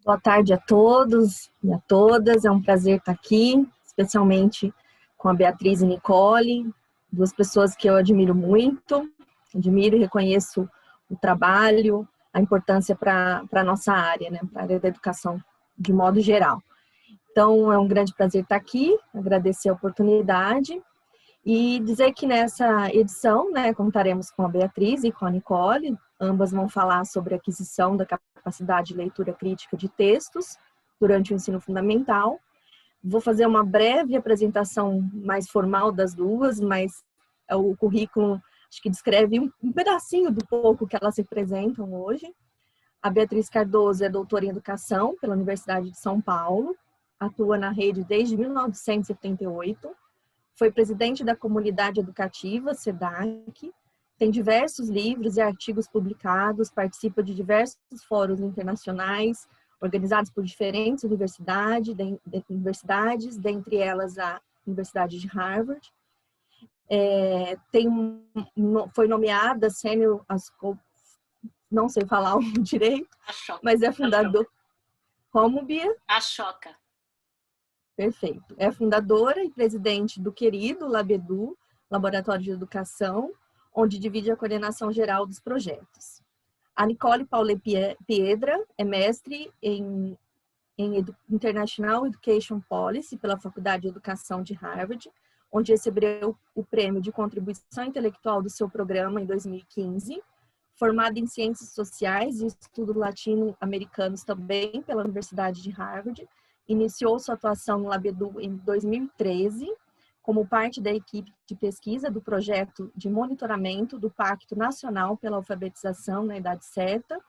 Boa tarde a todos e a todas. É um prazer estar aqui, especialmente com a Beatriz e Nicole, duas pessoas que eu admiro muito, admiro e reconheço o trabalho, a importância para a nossa área, né, para a área da educação de modo geral. Então, é um grande prazer estar aqui, agradecer a oportunidade e dizer que nessa edição, né, contaremos com a Beatriz e com a Nicole. Ambas vão falar sobre a aquisição da capacidade de leitura crítica de textos durante o ensino fundamental. Vou fazer uma breve apresentação mais formal das duas, mas o currículo acho que descreve um pedacinho do pouco que elas representam hoje. A Beatriz Cardoso é doutora em Educação pela Universidade de São Paulo, atua na rede desde 1978, foi presidente da comunidade educativa, SEDAC, tem diversos livros e artigos publicados, participa de diversos fóruns internacionais, organizados por diferentes universidades, dentre elas a Universidade de Harvard. Foi nomeada Senior, não sei falar o direito, mas é fundador. Como, Bia? Ashoka. Perfeito. É fundadora e presidente do querido Labedu, Laboratório de Educação, onde divide a coordenação geral dos projetos. A Nicole Paule Piedra é mestre em International Education Policy pela Faculdade de Educação de Harvard, onde recebeu o prêmio de contribuição intelectual do seu programa em 2015, formada em Ciências Sociais e Estudos Latino-Americanos também pela Universidade de Harvard. Iniciou sua atuação no Labedu em 2013, como parte da equipe de pesquisa do projeto de monitoramento do Pacto Nacional pela Alfabetização na Idade Certa.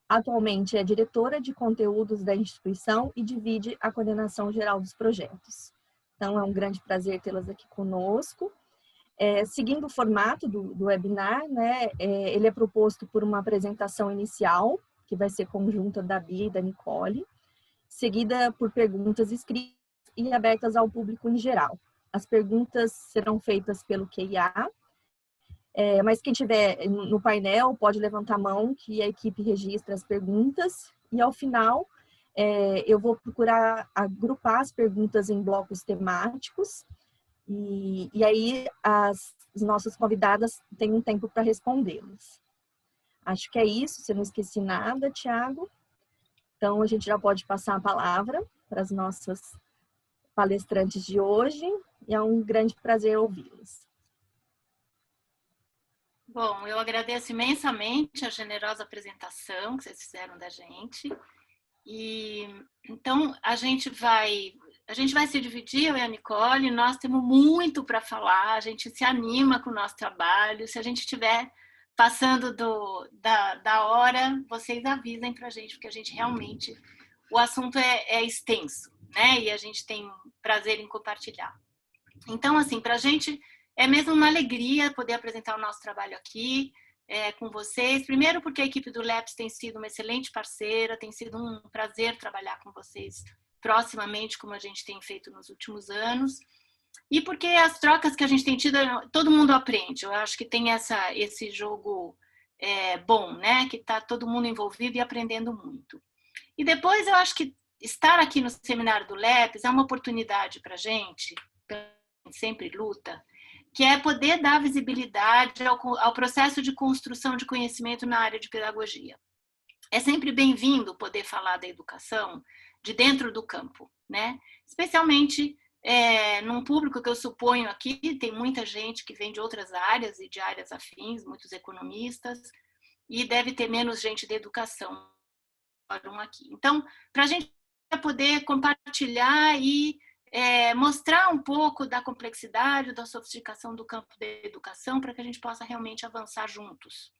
Atualmente é diretora de conteúdos da instituição e divide a coordenação geral dos projetos. Então, é um grande prazer tê-las aqui conosco. Seguindo o formato do webinar, né, ele é proposto por uma apresentação inicial, que vai ser conjunta da Bia e da Nicole, seguida por perguntas escritas e abertas ao público em geral. As perguntas serão feitas pelo QIA, mas quem estiver no painel pode levantar a mão, que a equipe registra as perguntas, e ao final eu vou procurar agrupar as perguntas em blocos temáticos, e aí as nossas convidadas têm um tempo para respondê-las. Acho que é isso, se eu não esqueci nada, Tiago. Então, a gente já pode passar a palavra para as nossas palestrantes de hoje, e é um grande prazer ouvi-las. Bom, eu agradeço imensamente a generosa apresentação que vocês fizeram da gente. E então a gente vai se dividir, eu e a Nicole, nós temos muito para falar, a gente se anima com o nosso trabalho. Se a gente estiver passando da hora, vocês avisem para a gente, porque a gente realmente, o assunto é extenso, né? E a gente tem prazer em compartilhar. Então, assim, para a gente é mesmo uma alegria poder apresentar o nosso trabalho aqui com vocês. Primeiro porque a equipe do LEPS tem sido uma excelente parceira, tem sido um prazer trabalhar com vocês proximamente, como a gente tem feito nos últimos anos. E porque as trocas que a gente tem tido, todo mundo aprende. Eu acho que tem esse jogo bom, né? Que está todo mundo envolvido e aprendendo muito. E depois eu acho que estar aqui no seminário do LEPS é uma oportunidade para a gente sempre luta, que é poder dar visibilidade ao processo de construção de conhecimento na área de pedagogia. É sempre bem-vindo poder falar da educação de dentro do campo, né? Especialmente num público que eu suponho aqui, tem muita gente que vem de outras áreas e de áreas afins, muitos economistas, e deve ter menos gente de educação aqui. Então, para a gente poder compartilhar e mostrar um pouco da complexidade, da sofisticação do campo da educação, para que a gente possa realmente avançar juntos.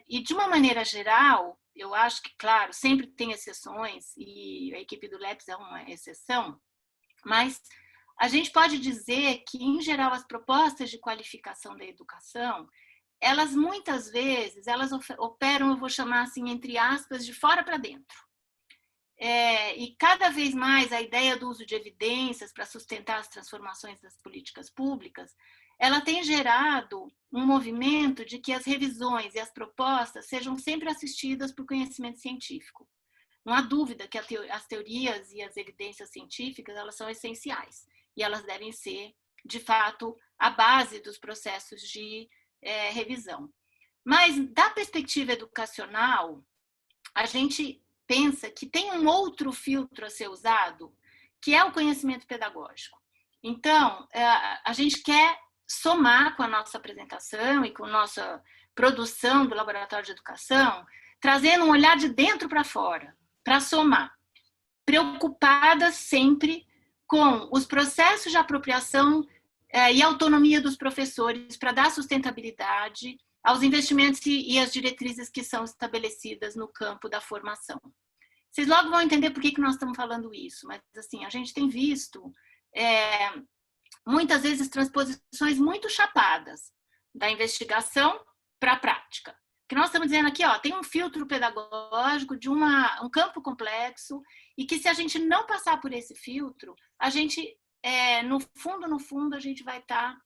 E de uma maneira geral, eu acho que, claro, sempre tem exceções, e a equipe do LEPS é uma exceção, mas a gente pode dizer que, em geral, as propostas de qualificação da educação, elas muitas vezes, elas operam, eu vou chamar assim, entre aspas, de fora para dentro. E cada vez mais a ideia do uso de evidências para sustentar as transformações das políticas públicas, ela tem gerado um movimento de que as revisões e as propostas sejam sempre assistidas por conhecimento científico. Não há dúvida que as teorias e as evidências científicas, elas são essenciais e elas devem ser, de fato, a base dos processos de revisão. Mas, da perspectiva educacional, a gente pensa que tem um outro filtro a ser usado, que é o conhecimento pedagógico. Então, a gente quer somar com a nossa apresentação e com a nossa produção do Laboratório de Educação, trazendo um olhar de dentro para fora, para somar, preocupada sempre com os processos de apropriação e autonomia dos professores para dar sustentabilidade aos investimentos e às diretrizes que são estabelecidas no campo da formação. Vocês logo vão entender por que nós estamos falando isso, mas assim, a gente tem visto muitas vezes transposições muito chapadas da investigação para a prática. Que nós estamos dizendo aqui, ó, tem um filtro pedagógico de um campo complexo e que se a gente não passar por esse filtro, a gente, no fundo, a gente vai estar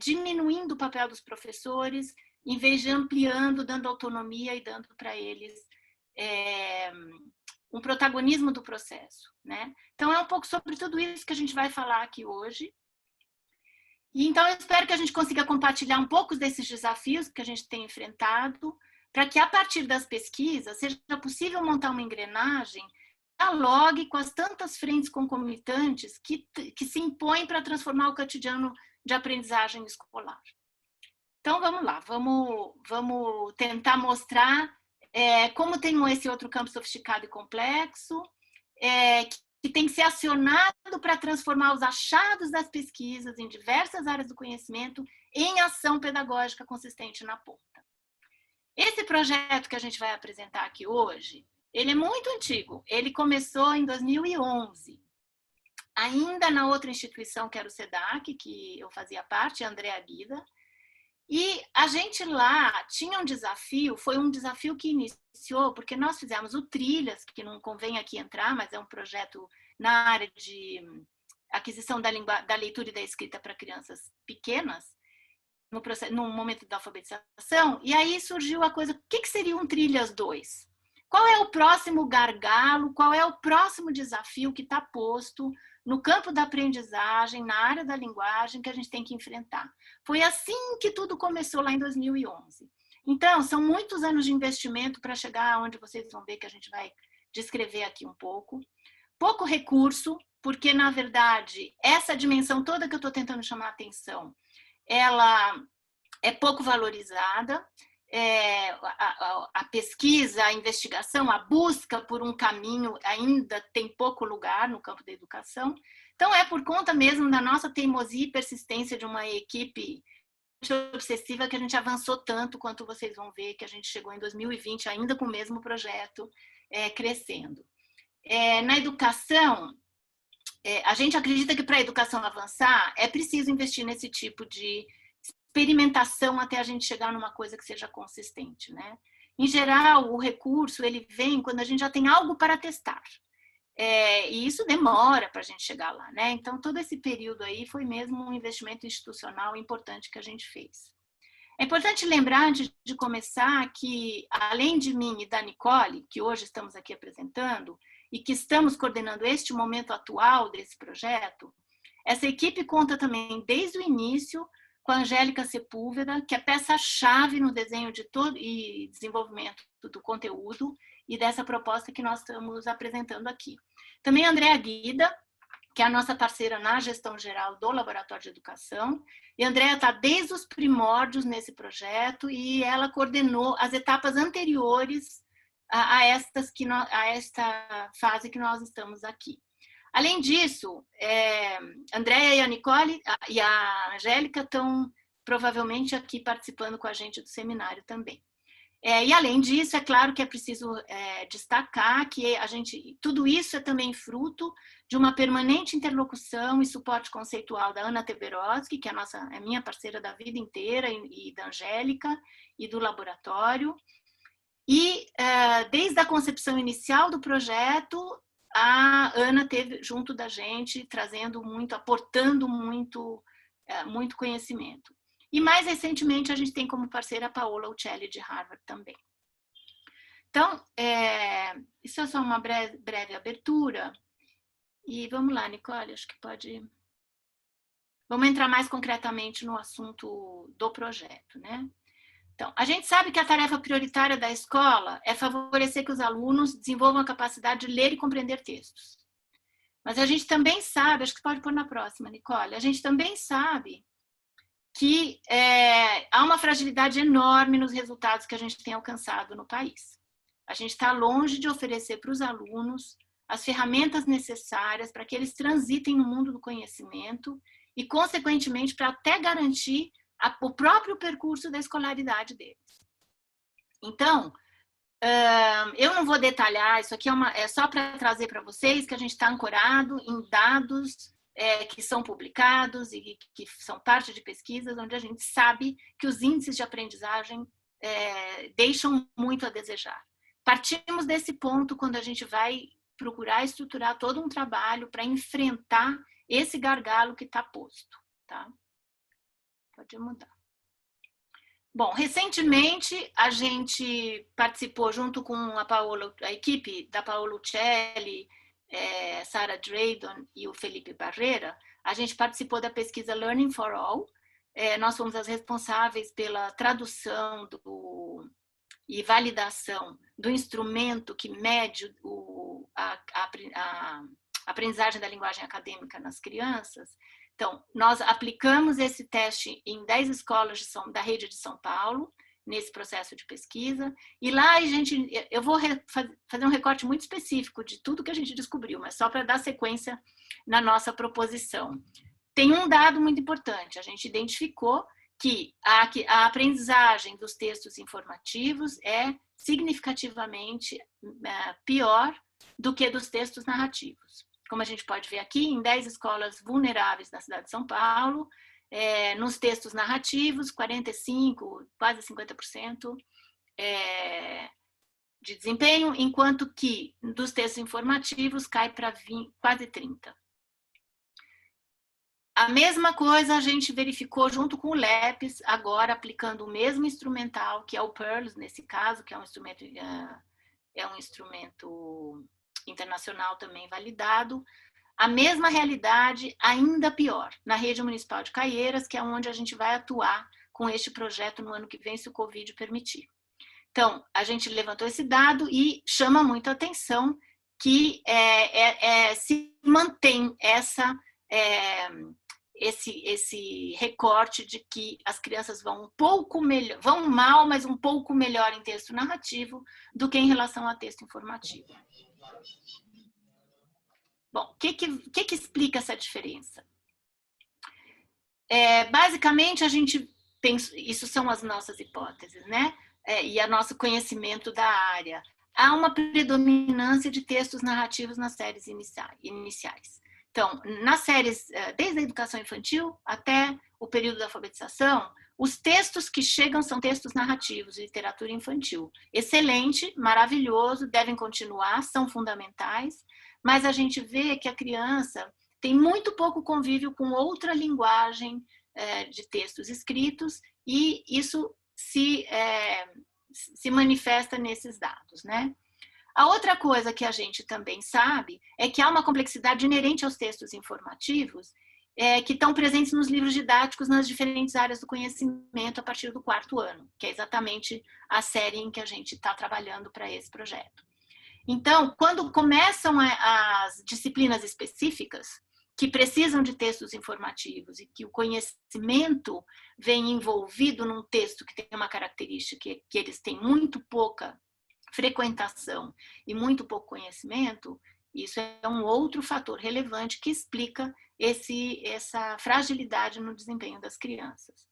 diminuindo o papel dos professores, em vez de ampliando, dando autonomia e dando para eles um protagonismo do processo, né? Então, é um pouco sobre tudo isso que a gente vai falar aqui hoje. E então, eu espero que a gente consiga compartilhar um pouco desses desafios que a gente tem enfrentado, para que, a partir das pesquisas, seja possível montar uma engrenagem que dialogue com as tantas frentes concomitantes que se impõem para transformar o cotidiano de aprendizagem escolar. Então, vamos lá, vamos tentar mostrar como tem esse outro campo sofisticado e complexo, que tem que ser acionado para transformar os achados das pesquisas em diversas áreas do conhecimento em ação pedagógica consistente na ponta. Esse projeto que a gente vai apresentar aqui hoje, ele é muito antigo, ele começou em 2011, ainda na outra instituição que era o SEDAC, que eu fazia parte, a Andrea Guida, e a gente lá tinha um desafio, foi um desafio que iniciou, porque nós fizemos o Trilhas, que não convém aqui entrar, mas é um projeto na área de aquisição da leitura e da escrita para crianças pequenas, no momento da alfabetização, e aí surgiu a coisa, o que seria um Trilhas 2? Qual é o próximo gargalo, qual é o próximo desafio que está posto no campo da aprendizagem, na área da linguagem, que a gente tem que enfrentar? Foi assim que tudo começou lá em 2011. Então, são muitos anos de investimento para chegar onde vocês vão ver que a gente vai descrever aqui um pouco. Pouco recurso, porque, na verdade, essa dimensão toda que eu estou tentando chamar a atenção, ela é pouco valorizada. A pesquisa, a investigação, a busca por um caminho ainda tem pouco lugar no campo da educação. Então, é por conta mesmo da nossa teimosia e persistência de uma equipe obsessiva que a gente avançou tanto, quanto vocês vão ver que a gente chegou em 2020 ainda com o mesmo projeto crescendo. Na educação, a gente acredita que para a educação avançar é preciso investir nesse tipo de experimentação até a gente chegar numa coisa que seja consistente, né? Em geral, o recurso ele vem quando a gente já tem algo para testar. E isso demora para a gente chegar lá, né? Então, todo esse período aí foi mesmo um investimento institucional importante que a gente fez. É importante lembrar, antes de começar, que além de mim e da Nicole, que hoje estamos aqui apresentando, e que estamos coordenando este momento atual desse projeto, essa equipe conta também, desde o início, com a Angélica Sepúlveda, que é peça-chave no desenho de todo e desenvolvimento do conteúdo e dessa proposta que nós estamos apresentando aqui. Também a Andrea Guida, que é a nossa parceira na gestão geral do Laboratório de Educação, e a Andrea está desde os primórdios nesse projeto e ela coordenou as etapas anteriores a esta fase que nós estamos aqui. Além disso, a Andrea e a Nicole e a Angélica estão provavelmente aqui participando com a gente do seminário também. E além disso, é claro que é preciso destacar que tudo isso é também fruto de uma permanente interlocução e suporte conceitual da Ana Teberoski, que é minha parceira da vida inteira, e da Angélica e do laboratório. E desde a concepção inicial do projeto, a Ana esteve junto da gente, trazendo muito, aportando muito conhecimento. E mais recentemente a gente tem como parceira a Paola Uccelli de Harvard também. Então, isso é só uma breve abertura. E vamos lá, Nicole, acho que pode... Vamos entrar mais concretamente no assunto do projeto, né? Então, a gente sabe que a tarefa prioritária da escola é favorecer que os alunos desenvolvam a capacidade de ler e compreender textos. Mas a gente também sabe, acho que pode pôr na próxima, Nicole, a gente também sabe que há uma fragilidade enorme nos resultados que a gente tem alcançado no país. A gente está longe de oferecer para os alunos as ferramentas necessárias para que eles transitem no mundo do conhecimento e, consequentemente, para até garantir o próprio percurso da escolaridade deles. Então, eu não vou detalhar, isso aqui é só para trazer para vocês que a gente está ancorado em dados que são publicados e que são parte de pesquisas, onde a gente sabe que os índices de aprendizagem deixam muito a desejar. Partimos desse ponto quando a gente vai procurar estruturar todo um trabalho para enfrentar esse gargalo que está posto. Tá? Pode mudar. Bom, recentemente a gente participou junto com a equipe da Paola Uccelli, Sarah Draydon e o Felipe Barreira, a gente participou da pesquisa Learning for All. Nós fomos as responsáveis pela tradução e validação do instrumento que mede a aprendizagem da linguagem acadêmica nas crianças. Então, nós aplicamos esse teste em 10 escolas da rede de São Paulo, nesse processo de pesquisa, e lá eu vou fazer um recorte muito específico de tudo que a gente descobriu, mas só para dar sequência na nossa proposição. Tem um dado muito importante, a gente identificou que a aprendizagem dos textos informativos é significativamente pior do que dos textos narrativos. Como a gente pode ver aqui, em 10 escolas vulneráveis da cidade de São Paulo, nos textos narrativos, 45%, quase 50% de desempenho, enquanto que dos textos informativos cai para quase 30%. A mesma coisa a gente verificou junto com o LEPES, agora aplicando o mesmo instrumental, que é o PEARLS, nesse caso, que é um instrumento internacional também validado. A mesma realidade, ainda pior, na rede municipal de Caieiras, que é onde a gente vai atuar com este projeto no ano que vem, se o Covid permitir. Então, a gente levantou esse dado e chama muito a atenção que se mantém esse recorte de que as crianças vão vão mal, mas um pouco melhor em texto narrativo do que em relação a texto informativo. Bom, o que explica essa diferença? Basicamente, a gente pensa, isso são as nossas hipóteses, né? E o nosso conhecimento da área. Há uma predominância de textos narrativos nas séries iniciais. Então, nas séries, desde a educação infantil até o período da alfabetização, os textos que chegam são textos narrativos, literatura infantil. Excelente, maravilhoso, devem continuar, são fundamentais, mas a gente vê que a criança tem muito pouco convívio com outra linguagem de textos escritos e isso se manifesta nesses dados, né? A outra coisa que a gente também sabe é que há uma complexidade inerente aos textos informativos que estão presentes nos livros didáticos nas diferentes áreas do conhecimento a partir do 4º ano, que é exatamente a série em que a gente está trabalhando para esse projeto. Então, quando começam as disciplinas específicas, que precisam de textos informativos e que o conhecimento vem envolvido num texto que tem uma característica que eles têm muito pouca frequentação e muito pouco conhecimento, isso é um outro fator relevante que explica essa fragilidade no desempenho das crianças.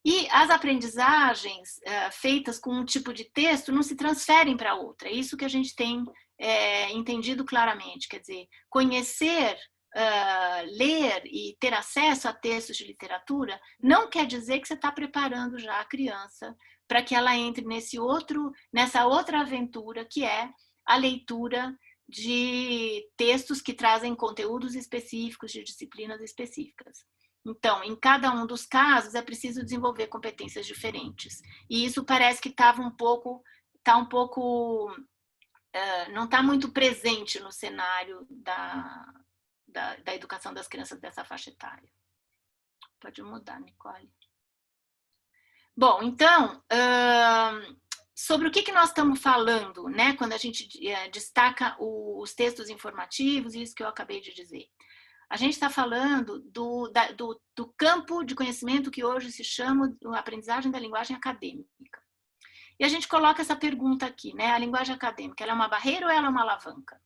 E as aprendizagens feitas com um tipo de texto não se transferem para outra. É isso que a gente tem entendido claramente. Quer dizer, conhecer, ler e ter acesso a textos de literatura não quer dizer que você está preparando já a criança para que ela entre nessa outra aventura que é a leitura de textos que trazem conteúdos específicos, de disciplinas específicas. Então, em cada um dos casos, é preciso desenvolver competências diferentes. E isso parece que estava está um pouco, não está muito presente no cenário da educação das crianças dessa faixa etária. Pode mudar, Nicole. Bom, então, sobre o que nós estamos falando, né, quando a gente destaca os textos informativos, isso que eu acabei de dizer. A gente está falando do campo de conhecimento que hoje se chama a aprendizagem da linguagem acadêmica. E a gente coloca essa pergunta aqui, né? A linguagem acadêmica, ela é uma barreira ou ela é uma alavanca?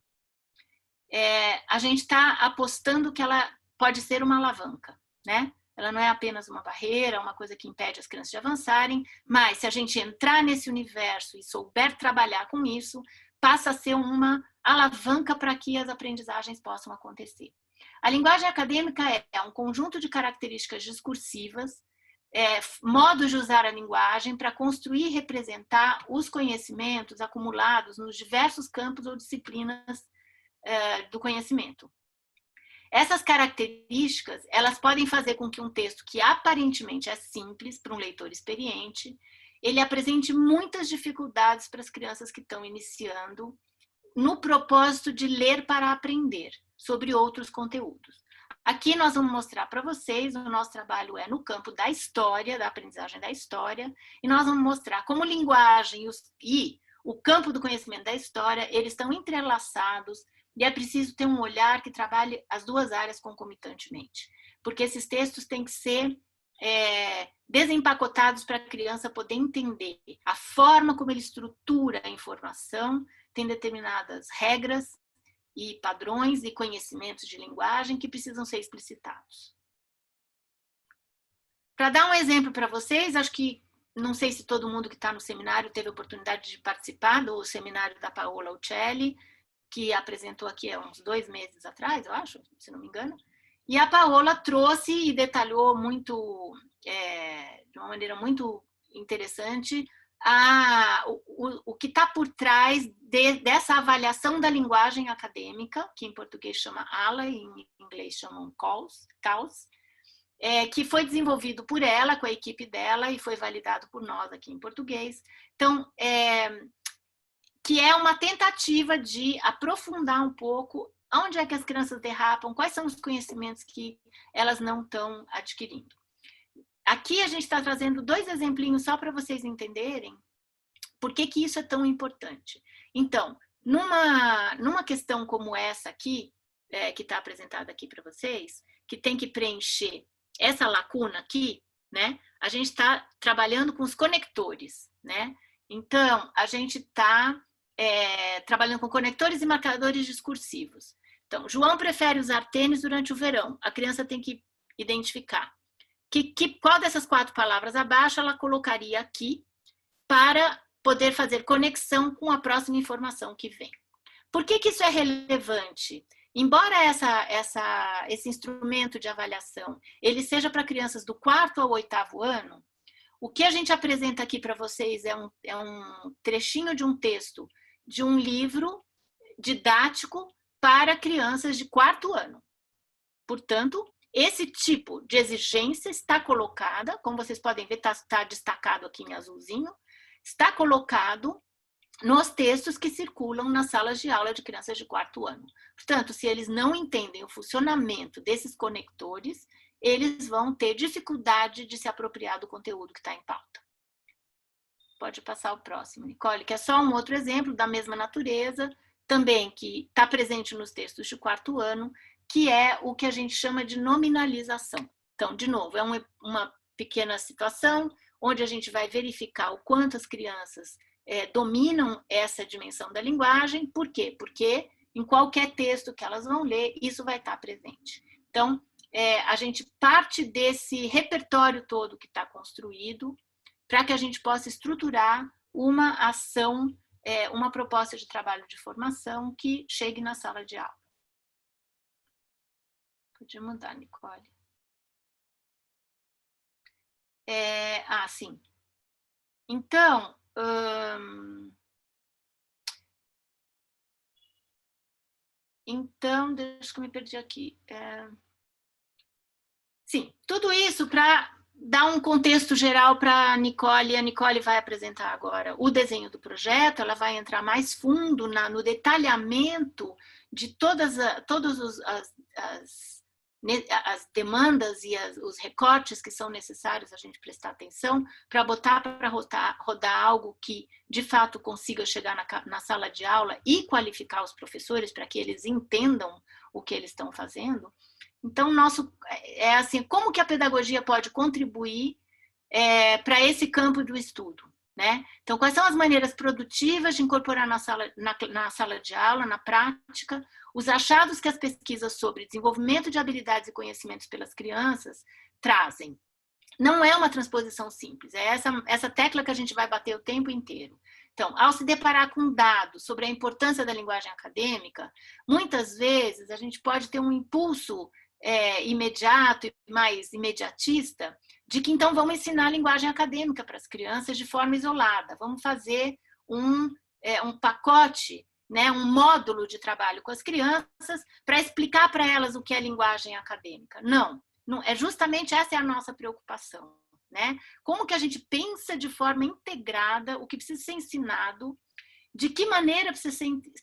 A gente está apostando que ela pode ser uma alavanca, né? Ela não é apenas uma barreira, uma coisa que impede as crianças de avançarem, mas se a gente entrar nesse universo e souber trabalhar com isso, passa a ser uma alavanca para que as aprendizagens possam acontecer. A linguagem acadêmica é um conjunto de características discursivas, modos de usar a linguagem para construir e representar os conhecimentos acumulados nos diversos campos ou disciplinas do conhecimento. Essas características, elas podem fazer com que um texto que aparentemente é simples para um leitor experiente, ele apresente muitas dificuldades para as crianças que estão iniciando, no propósito de ler para aprender sobre outros conteúdos. Aqui nós vamos mostrar para vocês, o nosso trabalho é no campo da história, da aprendizagem da história, e nós vamos mostrar como linguagem e o campo do conhecimento da história, eles estão entrelaçados, e é preciso ter um olhar que trabalhe as duas áreas concomitantemente. Porque esses textos têm que ser desempacotados para a criança poder entender a forma como ele estrutura a informação, tem determinadas regras e padrões e conhecimentos de linguagem que precisam ser explicitados. Para dar um exemplo para vocês, acho que, não sei se todo mundo que está no seminário teve a oportunidade de participar do seminário da Paola Uccelli, que apresentou aqui há uns 2 meses atrás, eu acho, se não me engano. E a Paola trouxe e detalhou muito, de uma maneira muito interessante, o que está por trás dessa avaliação da linguagem acadêmica, que em português chama ALA e em inglês chamam CALS, que foi desenvolvido por ela, com a equipe dela, e foi validado por nós aqui em português. Então, que é uma tentativa de aprofundar um pouco onde é que as crianças derrapam, quais são os conhecimentos que elas não estão adquirindo. Aqui a gente está trazendo 2 exemplinhos só para vocês entenderem por que isso é tão importante. Então, numa questão como essa aqui, que está apresentada aqui para vocês, que tem que preencher essa lacuna aqui, né? A gente está trabalhando com os conectores, né? Então, a gente está trabalhando com conectores e marcadores discursivos. Então, João prefere usar tênis durante o verão. A criança tem que identificar qual dessas 4 palavras abaixo ela colocaria aqui para poder fazer conexão com a próxima informação que vem. Por que isso é relevante? Embora esse instrumento de avaliação ele seja para crianças do 4º ao 8º ano, o que a gente apresenta aqui para vocês é um trechinho de um texto de um livro didático para crianças de 4º ano. Portanto, esse tipo de exigência está colocada, como vocês podem ver, está destacado aqui em azulzinho, está colocado nos textos que circulam nas salas de aula de crianças de 4º ano. Portanto, se eles não entendem o funcionamento desses conectores, eles vão ter dificuldade de se apropriar do conteúdo que está em pauta. Pode passar o próximo, Nicole, que é só um outro exemplo da mesma natureza, também que está presente nos textos de 4º ano, que é o que a gente chama de nominalização. Então, de novo, é uma pequena situação onde a gente vai verificar o quanto as crianças dominam essa dimensão da linguagem. Por quê? Porque em qualquer texto que elas vão ler, isso vai estar presente. Então, a gente parte desse repertório todo que está construído para que a gente possa estruturar uma ação, uma proposta de trabalho de formação que chegue na sala de aula. Podia mudar, Nicole. Sim. Então, deixa que eu me perdi aqui. Sim, tudo isso para dar um contexto geral para a Nicole. A Nicole vai apresentar agora o desenho do projeto, ela vai entrar mais fundo no detalhamento de todas as demandas e os recortes que são necessários a gente prestar atenção para botar para rodar algo que, de fato, consiga chegar na sala de aula e qualificar os professores para que eles entendam o que eles estão fazendo. Então, é assim, como que a pedagogia pode contribuir para esse campo do estudo, né? Então, quais são as maneiras produtivas de incorporar na sala de aula, na prática, os achados que as pesquisas sobre desenvolvimento de habilidades e conhecimentos pelas crianças trazem. Não é uma transposição simples, é essa tecla que a gente vai bater o tempo inteiro. Então, ao se deparar com dados sobre a importância da linguagem acadêmica, muitas vezes a gente pode ter um impulso imediato e mais imediatista de que então vamos ensinar a linguagem acadêmica para as crianças de forma isolada, vamos fazer um pacote, né, um módulo de trabalho com as crianças para explicar para elas o que é linguagem acadêmica. Não, é justamente essa é a nossa preocupação, né? Como que a gente pensa de forma integrada o que precisa ser ensinado, de que maneira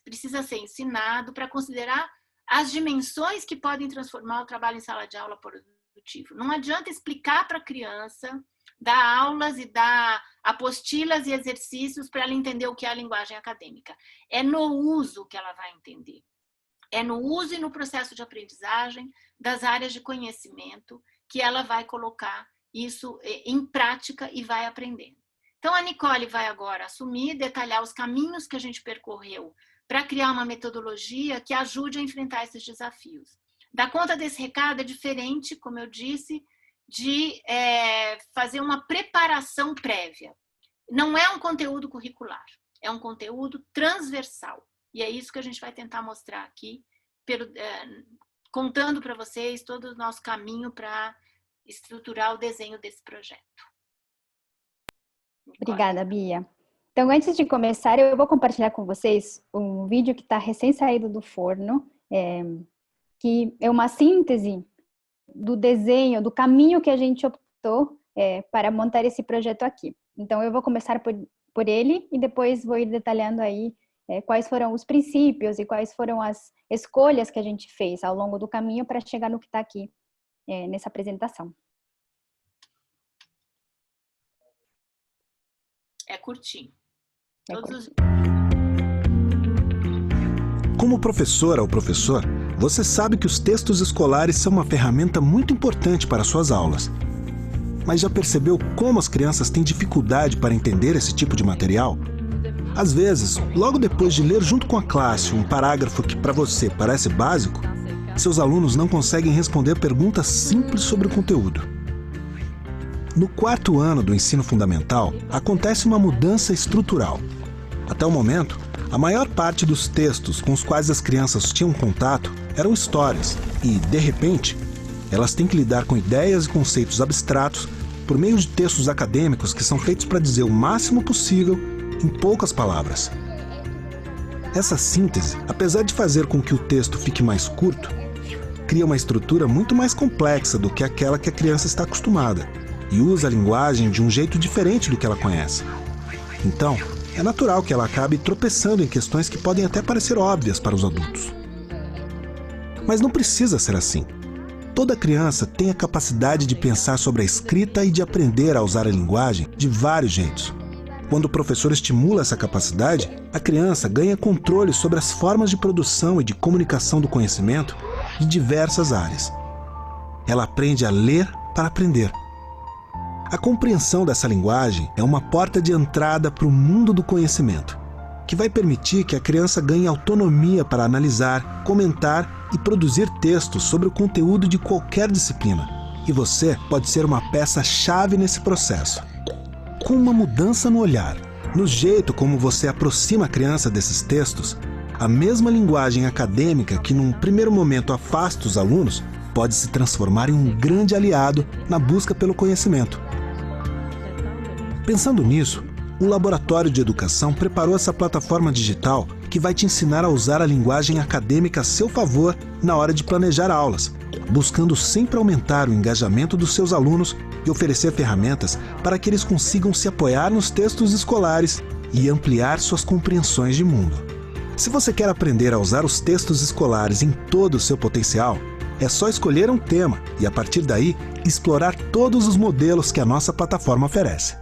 precisa ser ensinado para considerar as dimensões que podem transformar o trabalho em sala de aula produtivo. Não adianta explicar para a criança, dar aulas e dar apostilas e exercícios para ela entender o que é a linguagem acadêmica. É no uso que ela vai entender. É no uso e no processo de aprendizagem das áreas de conhecimento que ela vai colocar isso em prática e vai aprendendo. Então, a Nicole vai agora assumir, detalhar os caminhos que a gente percorreu para criar uma metodologia que ajude a enfrentar esses desafios. Dar conta desse recado é diferente, como eu disse, de fazer uma preparação prévia. Não é um conteúdo curricular, é um conteúdo transversal. E é isso que a gente vai tentar mostrar aqui, contando para vocês todo o nosso caminho para estruturar o desenho desse projeto. Obrigada, Bia. Então, antes de começar, eu vou compartilhar com vocês um vídeo que está recém-saído do forno, que é uma síntese do desenho, do caminho que a gente optou para montar esse projeto aqui. Então, eu vou começar por ele e depois vou ir detalhando aí quais foram os princípios e quais foram as escolhas que a gente fez ao longo do caminho para chegar no que está aqui nessa apresentação. É curtinho. Como professora ou professor, você sabe que os textos escolares são uma ferramenta muito importante para suas aulas. Mas já percebeu como as crianças têm dificuldade para entender esse tipo de material? Às vezes, logo depois de ler junto com a classe um parágrafo que para você parece básico, seus alunos não conseguem responder perguntas simples sobre o conteúdo. No 4º ano do ensino fundamental, acontece uma mudança estrutural. Até o momento, a maior parte dos textos com os quais as crianças tinham contato eram histórias e, de repente, elas têm que lidar com ideias e conceitos abstratos por meio de textos acadêmicos que são feitos para dizer o máximo possível em poucas palavras. Essa síntese, apesar de fazer com que o texto fique mais curto, cria uma estrutura muito mais complexa do que aquela que a criança está acostumada e usa a linguagem de um jeito diferente do que ela conhece. Então, é natural que ela acabe tropeçando em questões que podem até parecer óbvias para os adultos. Mas não precisa ser assim. Toda criança tem a capacidade de pensar sobre a escrita e de aprender a usar a linguagem de vários jeitos. Quando o professor estimula essa capacidade, a criança ganha controle sobre as formas de produção e de comunicação do conhecimento de diversas áreas. Ela aprende a ler para aprender. A compreensão dessa linguagem é uma porta de entrada para o mundo do conhecimento, que vai permitir que a criança ganhe autonomia para analisar, comentar e produzir textos sobre o conteúdo de qualquer disciplina. E você pode ser uma peça-chave nesse processo. Com uma mudança no olhar, no jeito como você aproxima a criança desses textos, a mesma linguagem acadêmica que num primeiro momento afasta os alunos pode se transformar em um grande aliado na busca pelo conhecimento. Pensando nisso, o Laboratório de Educação preparou essa plataforma digital que vai te ensinar a usar a linguagem acadêmica a seu favor na hora de planejar aulas, buscando sempre aumentar o engajamento dos seus alunos e oferecer ferramentas para que eles consigam se apoiar nos textos escolares e ampliar suas compreensões de mundo. Se você quer aprender a usar os textos escolares em todo o seu potencial, é só escolher um tema e, a partir daí, explorar todos os modelos que a nossa plataforma oferece.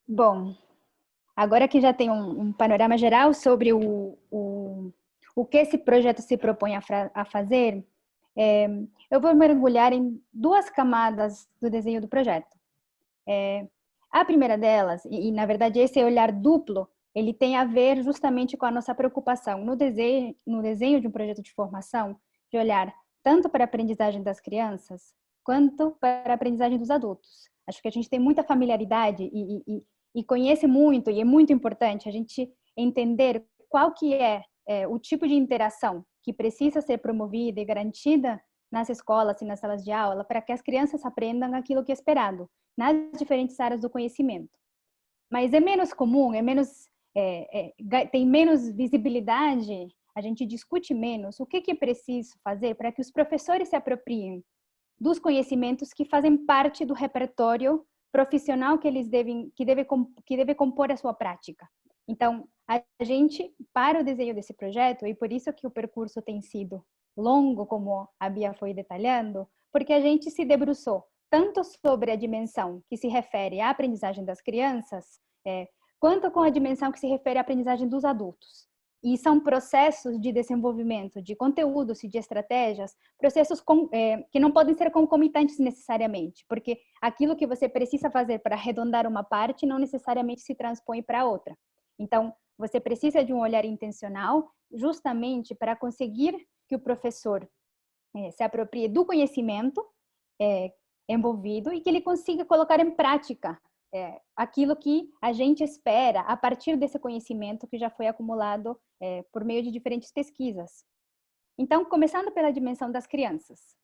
Bom, agora que já tem um panorama geral sobre o que esse projeto se propõe a fazer, eu vou mergulhar em duas camadas do desenho do projeto. A primeira delas, e na verdade esse olhar duplo, ele tem a ver justamente com a nossa preocupação no desenho de um projeto de formação, de olhar tanto para a aprendizagem das crianças, quanto para a aprendizagem dos adultos. Acho que a gente tem muita familiaridade e conhece muito, e é muito importante a gente entender qual que é o tipo de interação que precisa ser promovida e garantida nas escolas e nas salas de aula para que as crianças aprendam aquilo que é esperado nas diferentes áreas do conhecimento. Mas é menos comum, tem menos visibilidade, a gente discute menos o que é preciso fazer para que os professores se apropriem dos conhecimentos que fazem parte do repertório profissional que deve compor a sua prática. Então, a gente, para o desenho desse projeto, e por isso que o percurso tem sido longo, como a Bia foi detalhando, porque a gente se debruçou tanto sobre a dimensão que se refere à aprendizagem das crianças, quanto com a dimensão que se refere à aprendizagem dos adultos. E são processos de desenvolvimento de conteúdos e de estratégias, processos que não podem ser concomitantes necessariamente, porque aquilo que você precisa fazer para arredondar uma parte não necessariamente se transpõe para outra. Então, você precisa de um olhar intencional justamente para conseguir que o professor se aproprie do conhecimento envolvido e que ele consiga colocar em prática aquilo que a gente espera a partir desse conhecimento que já foi acumulado por meio de diferentes pesquisas. Então, começando pela dimensão das crianças.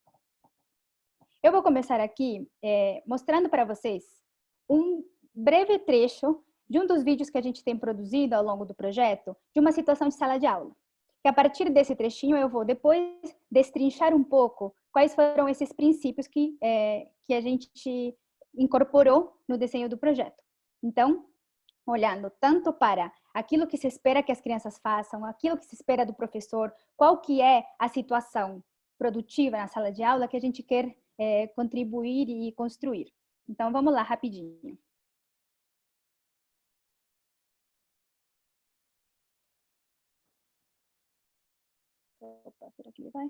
Eu vou começar aqui mostrando para vocês um breve trecho de um dos vídeos que a gente tem produzido ao longo do projeto, de uma situação de sala de aula. Que a partir desse trechinho eu vou depois destrinchar um pouco quais foram esses princípios que a gente incorporou no desenho do projeto. Então, olhando tanto para aquilo que se espera que as crianças façam, aquilo que se espera do professor, qual que é a situação produtiva na sala de aula que a gente quer contribuir e construir. Então, vamos lá, rapidinho. Opa, será que ele vai?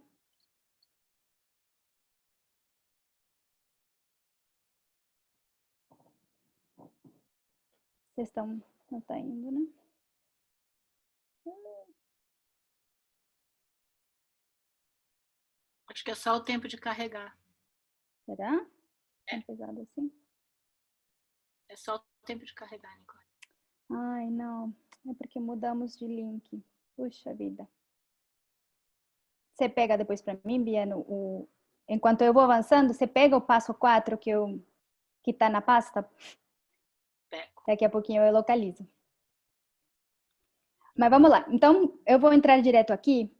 Vocês estão... Não está indo, né? Acho que é só o tempo de carregar. Será? É pesado assim? É só o tempo de carregar, Nicole. Ai, não. É porque mudamos de link. Puxa vida. Você pega depois para mim, Bia, enquanto eu vou avançando, você pega o passo 4 que está na pasta? Pego. Daqui a pouquinho eu localizo. Mas vamos lá. Então, eu vou entrar direto aqui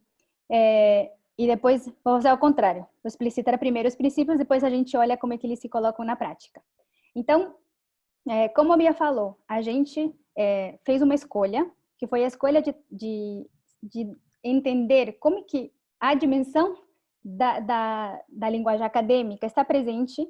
e depois vou fazer ao contrário. Vou explicitar primeiro os princípios, depois a gente olha como é que eles se colocam na prática. Então, como a Bia falou, a gente fez uma escolha, que foi a escolha de entender como que a dimensão da linguagem acadêmica está presente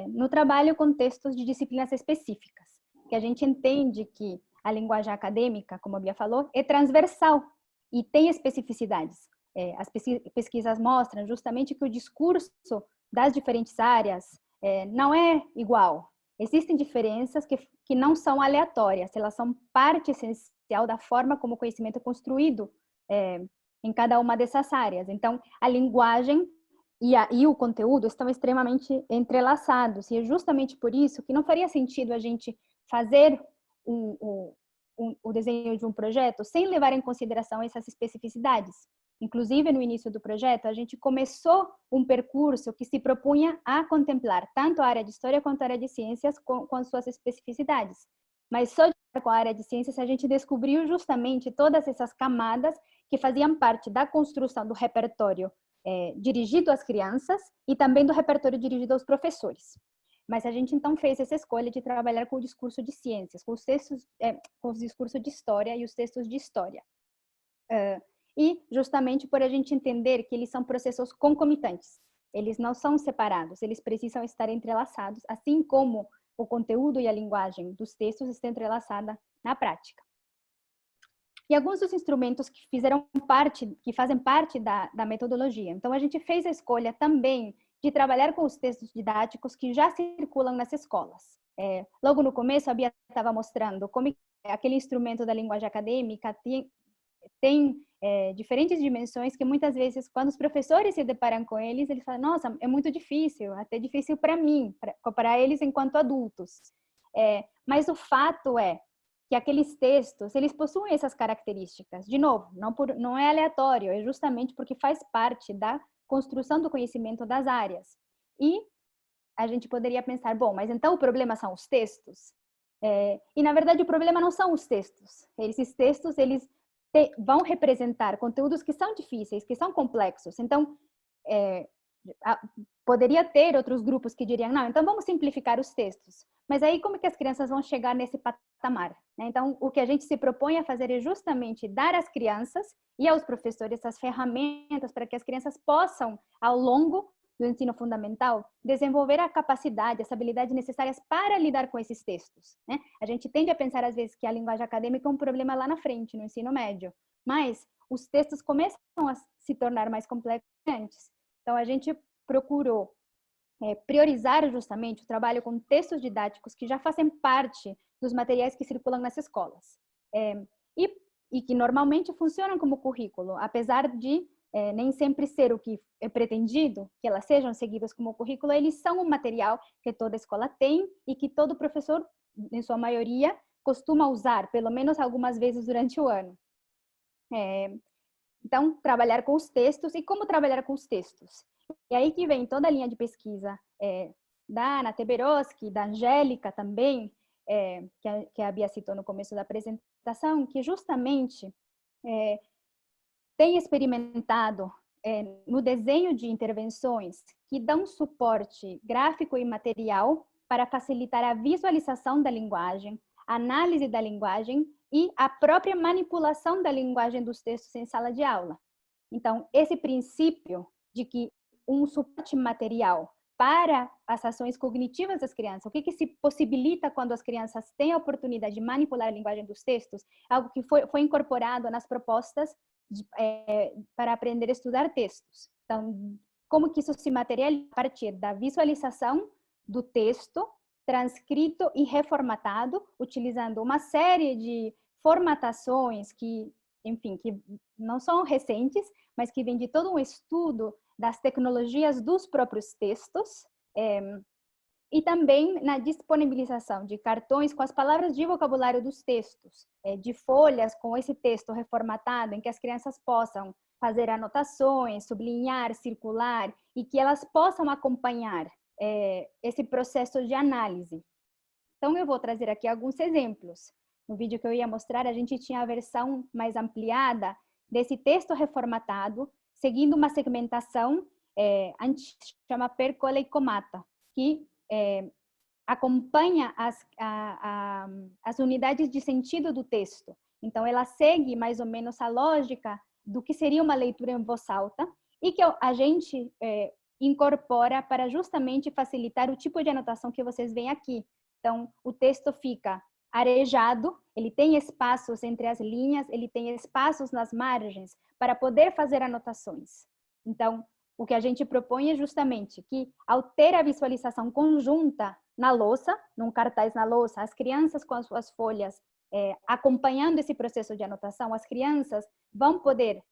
no trabalho com textos de disciplinas específicas, que a gente entende que a linguagem acadêmica, como a Bia falou, é transversal e tem especificidades. As pesquisas mostram justamente que o discurso das diferentes áreas não é igual. Existem diferenças que não são aleatórias, elas são parte essencial da forma como o conhecimento é construído em cada uma dessas áreas. Então, a linguagem e o conteúdo estão extremamente entrelaçados, e é justamente por isso que não faria sentido a gente fazer o desenho de um projeto sem levar em consideração essas especificidades. Inclusive, no início do projeto, a gente começou um percurso que se propunha a contemplar tanto a área de História quanto a área de Ciências com suas especificidades. Mas só com a área de Ciências a gente descobriu justamente todas essas camadas que faziam parte da construção do repertório dirigido às crianças e também do repertório dirigido aos professores. Mas a gente então fez essa escolha de trabalhar com o discurso de ciências, com os textos, com os discursos de história e os textos de história. E justamente por a gente entender que eles são processos concomitantes, eles não são separados, eles precisam estar entrelaçados, assim como o conteúdo e a linguagem dos textos estão entrelaçadas na prática. E alguns dos instrumentos que fazem parte da metodologia. Então, a gente fez a escolha também de trabalhar com os textos didáticos que já circulam nas escolas. Logo no começo, a Bia estava mostrando como aquele instrumento da linguagem acadêmica tem diferentes dimensões que muitas vezes, quando os professores se deparam com eles falam, nossa, é muito difícil, até difícil para mim, para eles enquanto adultos. Mas o fato é que aqueles textos, eles possuem essas características. De novo, não é aleatório, é justamente porque faz parte da construção do conhecimento das áreas. E a gente poderia pensar, bom, mas então o problema são os textos? E, na verdade, o problema não são os textos. Esses textos, eles vão representar conteúdos que são difíceis, que são complexos. Então, poderia ter outros grupos que diriam, não, então vamos simplificar os textos. Mas aí como que as crianças vão chegar nesse patamar? Né? Então, o que a gente se propõe a fazer é justamente dar às crianças e aos professores essas ferramentas para que as crianças possam, ao longo do ensino fundamental, desenvolver a capacidade, as habilidades necessárias para lidar com esses textos. Né? A gente tende a pensar, às vezes, que a linguagem acadêmica é um problema lá na frente, no ensino médio, mas os textos começam a se tornar mais complexos antes. Então, a gente procurou priorizar justamente o trabalho com textos didáticos que já fazem parte dos materiais que circulam nas escolas. E que normalmente funcionam como currículo, apesar de nem sempre ser o que é pretendido, que elas sejam seguidas como currículo, eles são um material que toda escola tem e que todo professor, em sua maioria, costuma usar, pelo menos algumas vezes durante o ano. Então, trabalhar com os textos. E como trabalhar com os textos? E aí que vem toda a linha de pesquisa da Ana Teberoski, da Angélica também, que a Bia citou no começo da apresentação, que justamente tem experimentado no desenho de intervenções que dão suporte gráfico e material para facilitar a visualização da linguagem, análise da linguagem e a própria manipulação da linguagem dos textos em sala de aula. Então, esse princípio de que um suporte material para as ações cognitivas das crianças, o que se possibilita quando as crianças têm a oportunidade de manipular a linguagem dos textos, algo que foi incorporado nas propostas para aprender a estudar textos. Então, como que isso se materializa a partir da visualização do texto, transcrito e reformatado, utilizando uma série de formatações que, enfim, que não são recentes, mas que vêm de todo um estudo das tecnologias dos próprios textos, e também na disponibilização de cartões com as palavras de vocabulário dos textos, de folhas com esse texto reformatado, em que as crianças possam fazer anotações, sublinhar, circular, e que elas possam acompanhar esse processo de análise. Então, eu vou trazer aqui alguns exemplos. No vídeo que eu ia mostrar, a gente tinha a versão mais ampliada desse texto reformatado, seguindo uma segmentação chama Percola e Comata, que acompanha as unidades de sentido do texto. Então, ela segue mais ou menos a lógica do que seria uma leitura em voz alta e que a gente incorpora para justamente facilitar o tipo de anotação que vocês veem aqui. Então, o texto fica arejado, ele tem espaços entre as linhas, ele tem espaços nas margens para poder fazer anotações. Então, o que a gente propõe é justamente que, ao ter a visualização conjunta na louça, num cartaz na louça, as crianças com as suas folhas acompanhando esse processo de anotação, as crianças vão poder,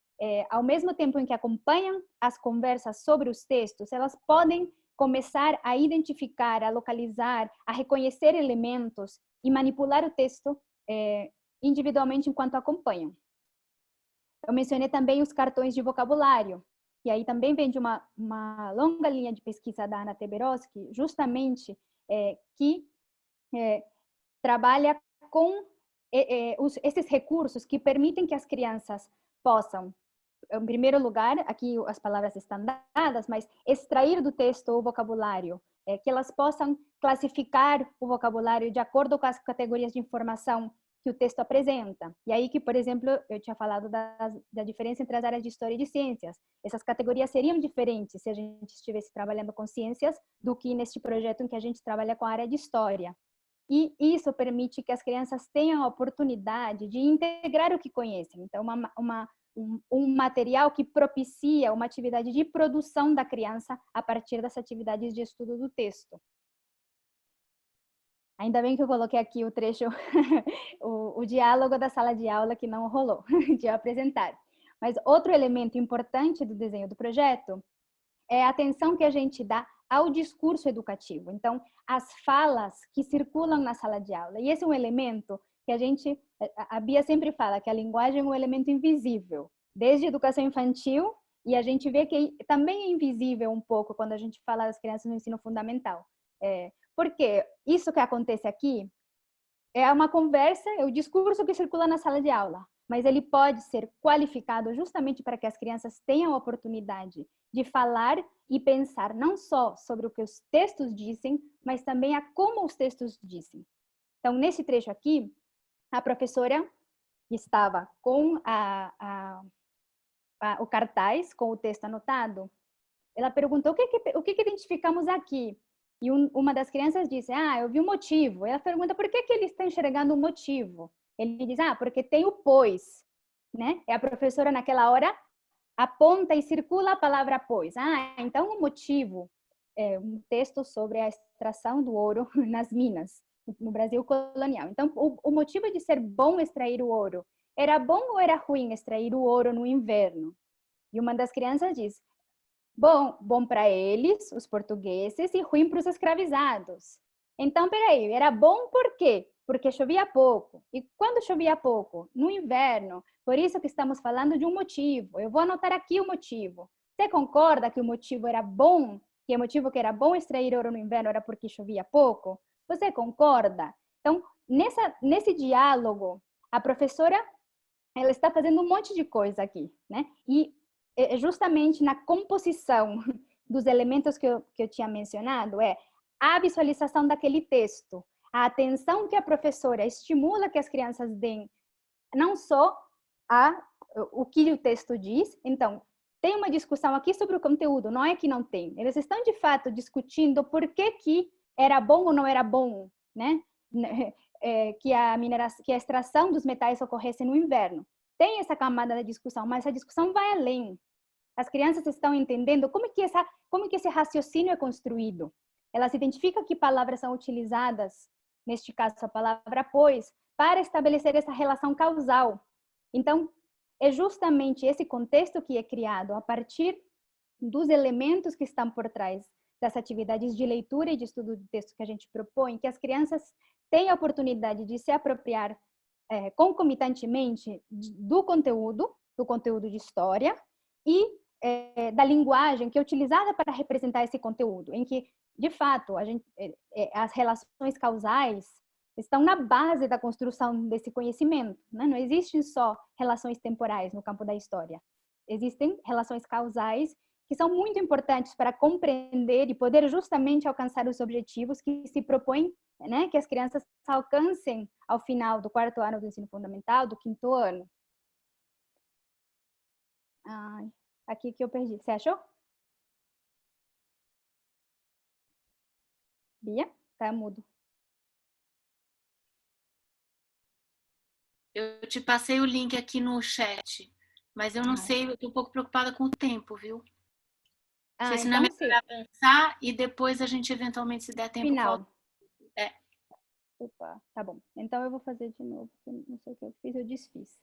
ao mesmo tempo em que acompanham as conversas sobre os textos, elas podem começar a identificar, a localizar, a reconhecer elementos e manipular o texto individualmente enquanto acompanham. Eu mencionei também os cartões de vocabulário, e aí também vem de uma longa linha de pesquisa da Ana Teberoski, justamente que trabalha com esses recursos que permitem que as crianças possam, em primeiro lugar, aqui as palavras estão dadas, mas extrair do texto o vocabulário, que elas possam classificar o vocabulário de acordo com as categorias de informação que o texto apresenta. E aí que, por exemplo, eu tinha falado da diferença entre as áreas de história e de ciências. Essas categorias seriam diferentes se a gente estivesse trabalhando com ciências do que neste projeto em que a gente trabalha com a área de história. E isso permite que as crianças tenham a oportunidade de integrar o que conhecem. Então, um material que propicia uma atividade de produção da criança a partir das atividades de estudo do texto. Ainda bem que eu coloquei aqui o trecho, o diálogo da sala de aula que não rolou de apresentar. Mas outro elemento importante do desenho do projeto é a atenção que a gente dá ao discurso educativo. Então, as falas que circulam na sala de aula. E esse é um elemento que a Bia sempre fala que a linguagem é um elemento invisível, desde a educação infantil, e a gente vê que também é invisível um pouco quando a gente fala das crianças no ensino fundamental. Porque isso que acontece aqui é uma conversa, é o discurso que circula na sala de aula, mas ele pode ser qualificado justamente para que as crianças tenham a oportunidade de falar e pensar não só sobre o que os textos dizem, mas também a como os textos dizem. Então, nesse trecho aqui, a professora estava com o cartaz, com o texto anotado. Ela perguntou o que identificamos aqui. E uma das crianças disse, eu vi um motivo. Ela pergunta, por que ele está enxergando um motivo? Ele diz, porque tem o pois, né? E a professora, naquela hora, aponta e circula a palavra pois. Então o motivo é um texto sobre a extração do ouro nas minas, no Brasil colonial. Então, o motivo de ser bom extrair o ouro, era bom ou era ruim extrair o ouro no inverno? E uma das crianças diz, bom para eles, os portugueses, e ruim para os escravizados. Então, peraí, era bom por quê? Porque chovia pouco. E quando chovia pouco? No inverno. Por isso que estamos falando de um motivo. Eu vou anotar aqui o motivo. Você concorda que o motivo era bom? Que o motivo que era bom extrair ouro no inverno era porque chovia pouco? Você concorda? Então, nesse diálogo, a professora ela está fazendo um monte de coisa aqui, né? E justamente na composição dos elementos que eu tinha mencionado, a visualização daquele texto, a atenção que a professora estimula que as crianças deem, não só o que o texto diz. Então, tem uma discussão aqui sobre o conteúdo, não é que não tem. Eles estão, de fato, discutindo por que era bom ou não era bom, né? Que a extração dos metais ocorresse no inverno. Tem essa camada da discussão, mas a discussão vai além. As crianças estão entendendo como que esse raciocínio é construído. Elas identificam que palavras são utilizadas, neste caso a palavra pois, para estabelecer essa relação causal. Então, é justamente esse contexto que é criado a partir dos elementos que estão por trás das atividades de leitura e de estudo do texto que a gente propõe, que as crianças têm a oportunidade de se apropriar concomitantemente do conteúdo de história e da linguagem que é utilizada para representar esse conteúdo, em que, de fato, as relações causais estão na base da construção desse conhecimento, né? Não existem só relações temporais no campo da história. Existem relações causais que são muito importantes para compreender e poder justamente alcançar os objetivos que se propõem, né, que as crianças alcancem ao final do 4º ano do ensino fundamental, do 5º ano. Aqui que eu perdi. Você achou? Bia? Tá mudo. Eu te passei o link aqui no chat, mas eu não sei, eu tô um pouco preocupada com o tempo, viu? Não sei se não é melhor avançar e depois a gente eventualmente, se der tempo, final. volta. Opa, tá bom. Então eu vou fazer de novo, porque não sei o que eu fiz, eu desfiz.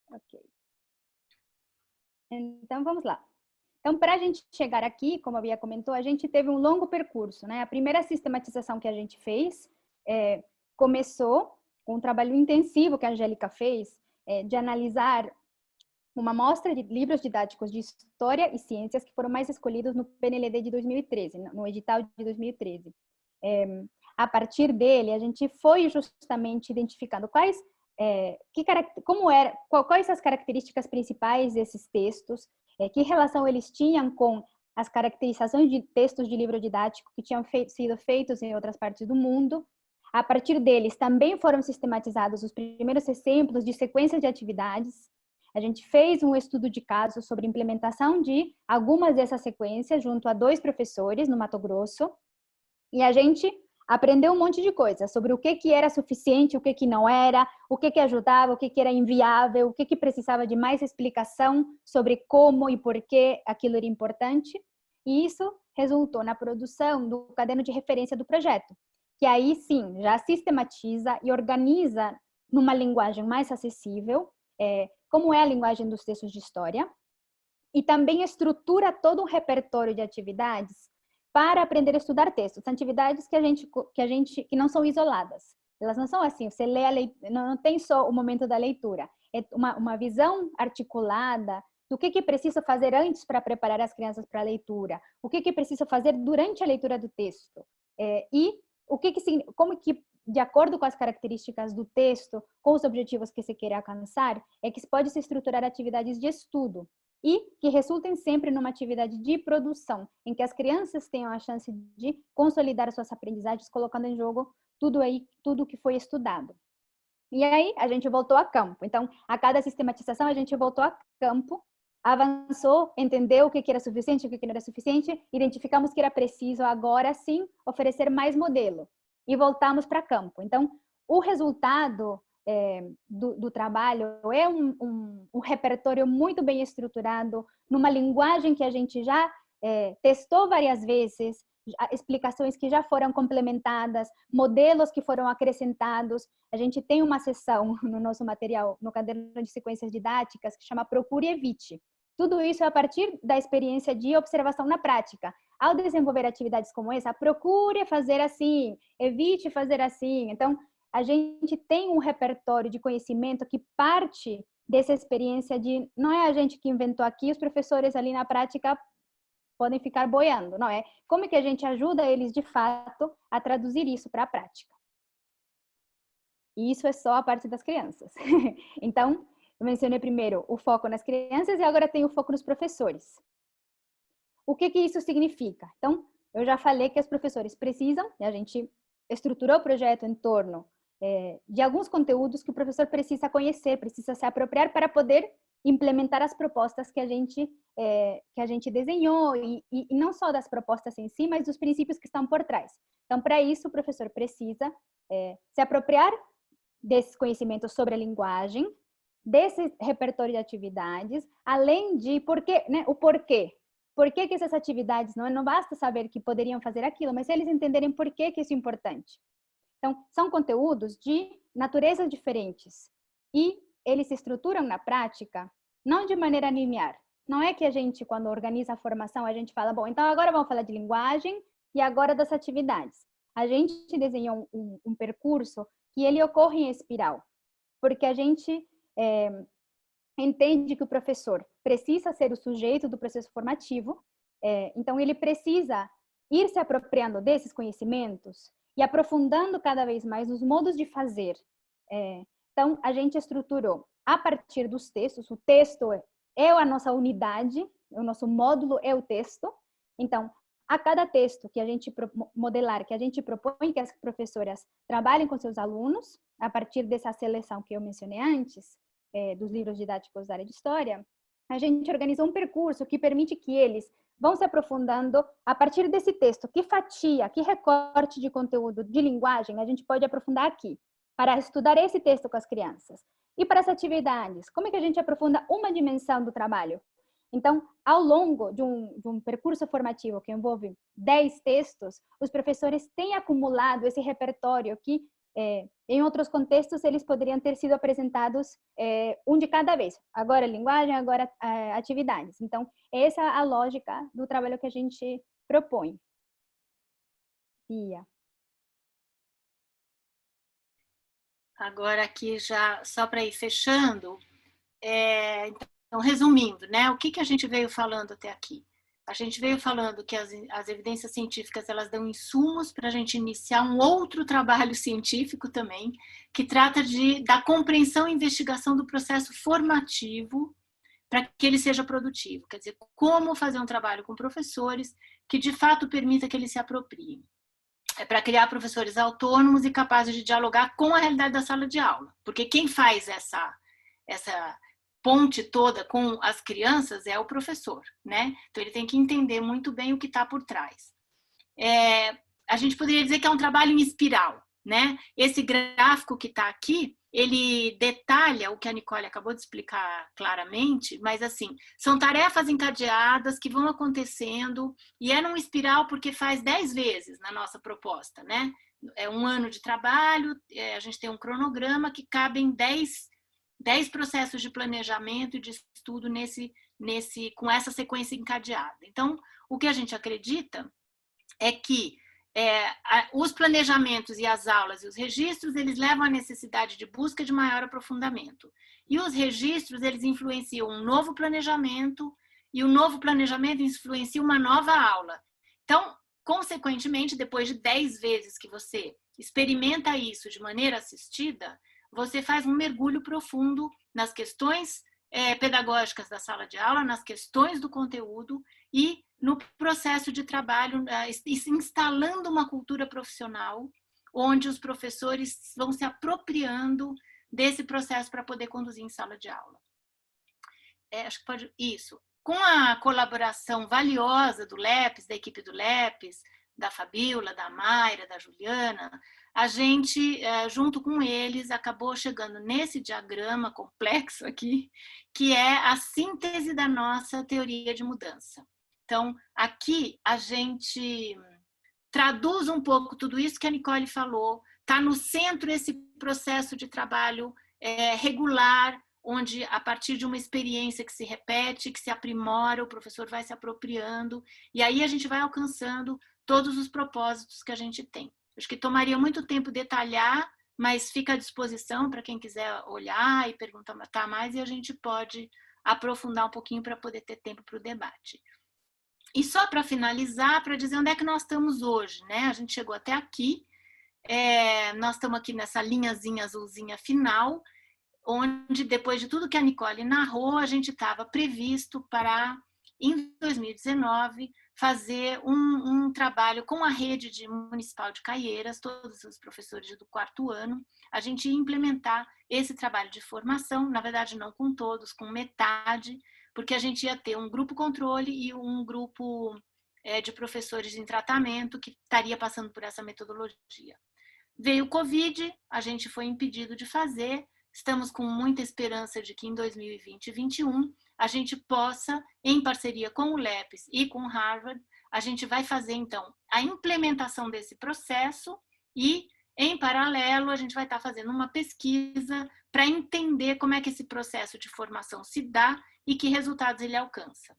Ok. Então vamos lá. Então, para a gente chegar aqui, como a Bia comentou, a gente teve um longo percurso, né? A primeira sistematização que a gente fez começou com um trabalho intensivo que a Angélica fez, de analisar uma amostra de livros didáticos de História e Ciências que foram mais escolhidos no PNLD de 2013, no edital de 2013. A partir dele, a gente foi justamente identificando quais as características principais desses textos, que relação eles tinham com as caracterizações de textos de livro didático que tinham sido feitos em outras partes do mundo. A partir deles, também foram sistematizados os primeiros exemplos de sequências de atividades. A gente fez um estudo de caso sobre implementação de algumas dessas sequências junto a 2 professores no Mato Grosso. E a gente aprendeu um monte de coisas sobre o que era suficiente, o que não era, o que ajudava, o que era inviável, o que precisava de mais explicação sobre como e por que aquilo era importante. E isso resultou na produção do caderno de referência do projeto, que aí sim já sistematiza e organiza numa linguagem mais acessível, como é a linguagem dos textos de história, e também estrutura todo um repertório de atividades para aprender a estudar textos, atividades que não são isoladas. Elas não são assim, você lê não tem só o momento da leitura, é uma visão articulada do que preciso fazer antes para preparar as crianças para a leitura, o que preciso fazer durante a leitura do texto, e como que, de acordo com as características do texto, com os objetivos que se quer alcançar, que pode se estruturar atividades de estudo e que resultem sempre numa atividade de produção, em que as crianças tenham a chance de consolidar suas aprendizagens, colocando em jogo tudo que foi estudado. E aí, a gente voltou a campo. Então, a cada sistematização, a gente voltou a campo, avançou, entendeu o que era suficiente, o que não era suficiente, identificamos que era preciso, agora sim, oferecer mais modelo. E voltamos para campo. Então, o resultado do trabalho é um repertório muito bem estruturado, numa linguagem que a gente já testou várias vezes, explicações que já foram complementadas, modelos que foram acrescentados. A gente tem uma seção no nosso material, no caderno de sequências didáticas, que chama Procure e Evite. Tudo isso é a partir da experiência de observação na prática. Ao desenvolver atividades como essa, procure fazer assim, evite fazer assim. Então, a gente tem um repertório de conhecimento que parte dessa experiência de, não é a gente que inventou aqui, os professores ali na prática podem ficar boiando, não é? Como que a gente ajuda eles, de fato, a traduzir isso para a prática? E isso é só a parte das crianças. Então, eu mencionei primeiro o foco nas crianças e agora tem o foco nos professores. O que isso significa? Então, eu já falei que os professores precisam, e a gente estruturou o projeto em torno de alguns conteúdos que o professor precisa conhecer, precisa se apropriar para poder implementar as propostas que a gente desenhou, e não só das propostas em si, mas dos princípios que estão por trás. Então, para isso, o professor precisa se apropriar desses conhecimentos sobre a linguagem, desse repertório de atividades, além de o porquê. Por que essas atividades, não basta saber que poderiam fazer aquilo, mas eles entenderem por que isso é importante. Então, são conteúdos de naturezas diferentes e eles se estruturam na prática não de maneira linear. Não é que a gente, quando organiza a formação, a gente fala, bom, então agora vamos falar de linguagem e agora das atividades. A gente desenhou um percurso que ele ocorre em espiral, porque a gente entende que o professor precisa ser o sujeito do processo formativo, então ele precisa ir se apropriando desses conhecimentos e aprofundando cada vez mais os modos de fazer. Então, a gente estruturou a partir dos textos, o texto é a nossa unidade, o nosso módulo é o texto. Então, a cada texto que a gente modelar, que a gente propõe que as professoras trabalhem com seus alunos, a partir dessa seleção que eu mencionei antes, dos livros didáticos da área de história, a gente organizou um percurso que permite que eles vão se aprofundando a partir desse texto. Que fatia, que recorte de conteúdo de linguagem a gente pode aprofundar aqui, para estudar esse texto com as crianças. E para as atividades, como é que a gente aprofunda uma dimensão do trabalho? Então, ao longo de um percurso formativo que envolve 10 textos, os professores têm acumulado esse repertório que, em outros contextos, eles poderiam ter sido apresentados um de cada vez. Agora linguagem, agora atividades. Então, essa é a lógica do trabalho que a gente propõe. Pia. agora aqui já, só para ir fechando, então, resumindo, né, o que a gente veio falando até aqui? A gente veio falando que as evidências científicas, elas dão insumos para a gente iniciar um outro trabalho científico também, que trata da compreensão e investigação do processo formativo para que ele seja produtivo. Quer dizer, como fazer um trabalho com professores que, de fato, permita que eles se apropriem. É para criar professores autônomos e capazes de dialogar com a realidade da sala de aula. Porque quem faz essa ponte toda com as crianças é o professor, né? Então, ele tem que entender muito bem o que está por trás. A gente poderia dizer que é um trabalho em espiral, né? Esse gráfico que está aqui, ele detalha o que a Nicole acabou de explicar claramente, mas assim, são tarefas encadeadas que vão acontecendo e é num espiral porque faz 10 vezes na nossa proposta, né? É um ano de trabalho, a gente tem um cronograma que cabem 10 processos de planejamento e de estudo com essa sequência encadeada. Então, o que a gente acredita é que os planejamentos e as aulas e os registros, eles levam à necessidade de busca de maior aprofundamento. E os registros, eles influenciam um novo planejamento, e o novo planejamento influencia uma nova aula. Então, consequentemente, depois de 10 vezes que você experimenta isso de maneira assistida, você faz um mergulho profundo nas questões pedagógicas da sala de aula, nas questões do conteúdo e no processo de trabalho, instalando uma cultura profissional onde os professores vão se apropriando desse processo para poder conduzir em sala de aula. Acho que pode... Isso. Com a colaboração valiosa do LEPES, da equipe do LEPES, da Fabíola, da Mayra, da Juliana, a gente, junto com eles, acabou chegando nesse diagrama complexo aqui, que é a síntese da nossa teoria de mudança. Então, aqui a gente traduz um pouco tudo isso que a Nicole falou, está no centro esse processo de trabalho regular, onde a partir de uma experiência que se repete, que se aprimora, o professor vai se apropriando, e aí a gente vai alcançando todos os propósitos que a gente tem. Acho que tomaria muito tempo detalhar, mas fica à disposição para quem quiser olhar e perguntar mais, e a gente pode aprofundar um pouquinho para poder ter tempo para o debate. E só para finalizar, para dizer onde é que nós estamos hoje, né? A gente chegou até aqui, nós estamos aqui nessa linhazinha azulzinha final, onde depois de tudo que a Nicole narrou, a gente estava previsto para, em 2019, fazer um trabalho com a rede municipal de Caieiras, todos os professores do 4º ano, a gente ia implementar esse trabalho de formação, na verdade não com todos, com metade, porque a gente ia ter um grupo controle e um grupo de professores em tratamento que estaria passando por essa metodologia. Veio o Covid, a gente foi impedido de fazer, estamos com muita esperança de que em 2020 e 2021 a gente possa, em parceria com o LEPES e com o Harvard, a gente vai fazer, então, a implementação desse processo e, em paralelo, a gente vai estar fazendo uma pesquisa para entender como é que esse processo de formação se dá e que resultados ele alcança.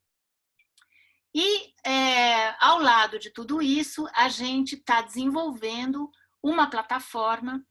E, ao lado de tudo isso, a gente está desenvolvendo uma plataforma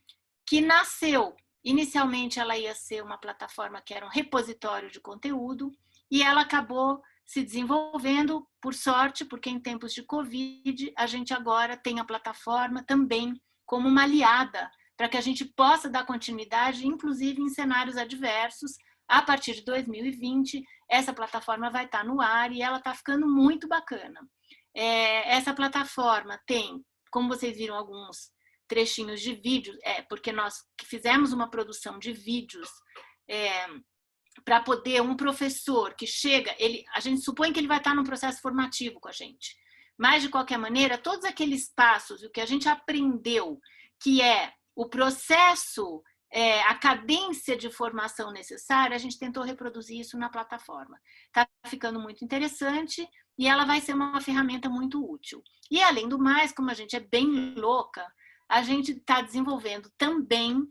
que nasceu. Inicialmente, ela ia ser uma plataforma que era um repositório de conteúdo e ela acabou se desenvolvendo, por sorte, porque em tempos de Covid, a gente agora tem a plataforma também como uma aliada para que a gente possa dar continuidade, inclusive em cenários adversos. A partir de 2020, essa plataforma vai estar no ar e ela está ficando muito bacana. Essa plataforma tem, como vocês viram, alguns trechinhos de vídeo, porque nós fizemos uma produção de vídeos para poder um professor que chega, a gente supõe que ele vai estar num processo formativo com a gente, mas de qualquer maneira, todos aqueles passos, o que a gente aprendeu, que é o processo, a cadência de formação necessária, a gente tentou reproduzir isso na plataforma. Está ficando muito interessante e ela vai ser uma ferramenta muito útil. E além do mais, como a gente é bem louca, a gente está desenvolvendo também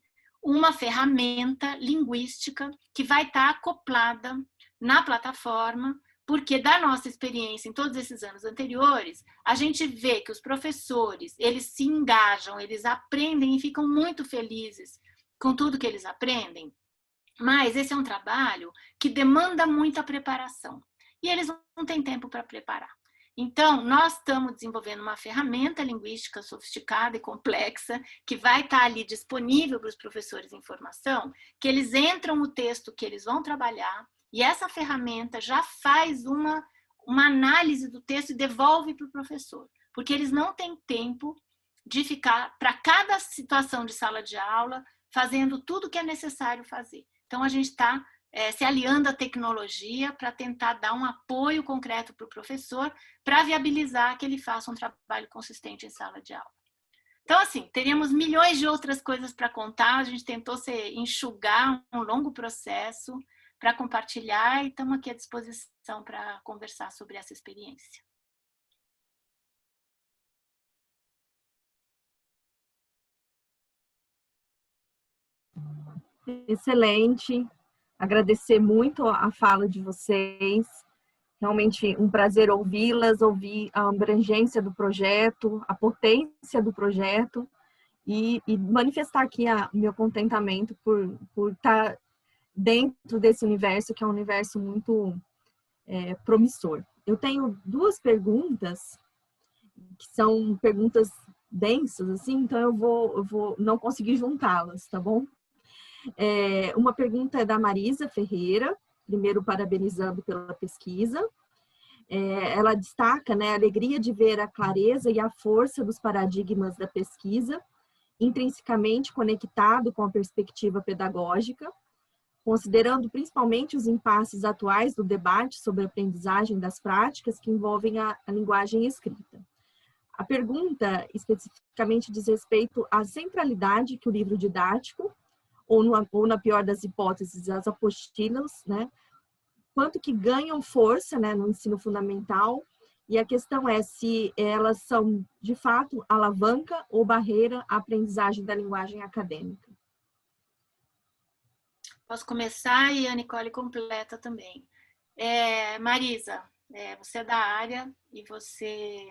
uma ferramenta linguística que vai estar acoplada na plataforma, porque da nossa experiência em todos esses anos anteriores, a gente vê que os professores, eles se engajam, eles aprendem e ficam muito felizes com tudo que eles aprendem, mas esse é um trabalho que demanda muita preparação. E eles não têm tempo para preparar. Então, nós estamos desenvolvendo uma ferramenta linguística sofisticada e complexa que vai estar ali disponível para os professores em formação, que eles entram no texto que eles vão trabalhar e essa ferramenta já faz uma análise do texto e devolve para o professor, porque eles não têm tempo de ficar, para cada situação de sala de aula, fazendo tudo o que é necessário fazer. Então, a gente está se aliando à tecnologia para tentar dar um apoio concreto para o professor para viabilizar que ele faça um trabalho consistente em sala de aula. Então, assim, teríamos milhões de outras coisas para contar, a gente tentou enxugar um longo processo para compartilhar e estamos aqui à disposição para conversar sobre essa experiência. Excelente. Agradecer muito a fala de vocês. Realmente um prazer ouvi-las, ouvir a abrangência do projeto, a potência do projeto e manifestar aqui o meu contentamento por estar dentro desse universo, que é um universo muito promissor. Eu tenho duas perguntas, que são perguntas densas, assim, então eu vou não conseguir juntá-las, tá bom? Uma pergunta é da Marisa Ferreira, primeiro parabenizando pela pesquisa. Ela destaca, né, a alegria de ver a clareza e a força dos paradigmas da pesquisa, intrinsecamente conectado com a perspectiva pedagógica, considerando principalmente os impasses atuais do debate sobre a aprendizagem das práticas que envolvem a linguagem escrita. A pergunta especificamente diz respeito à centralidade que o livro didático, ou na pior das hipóteses, as apostilas, né? Quanto que ganham força, né, no ensino fundamental, e a questão é se elas são, de fato, alavanca ou barreira à aprendizagem da linguagem acadêmica. Posso começar e a Nicole completa também. Marisa, você é da área e você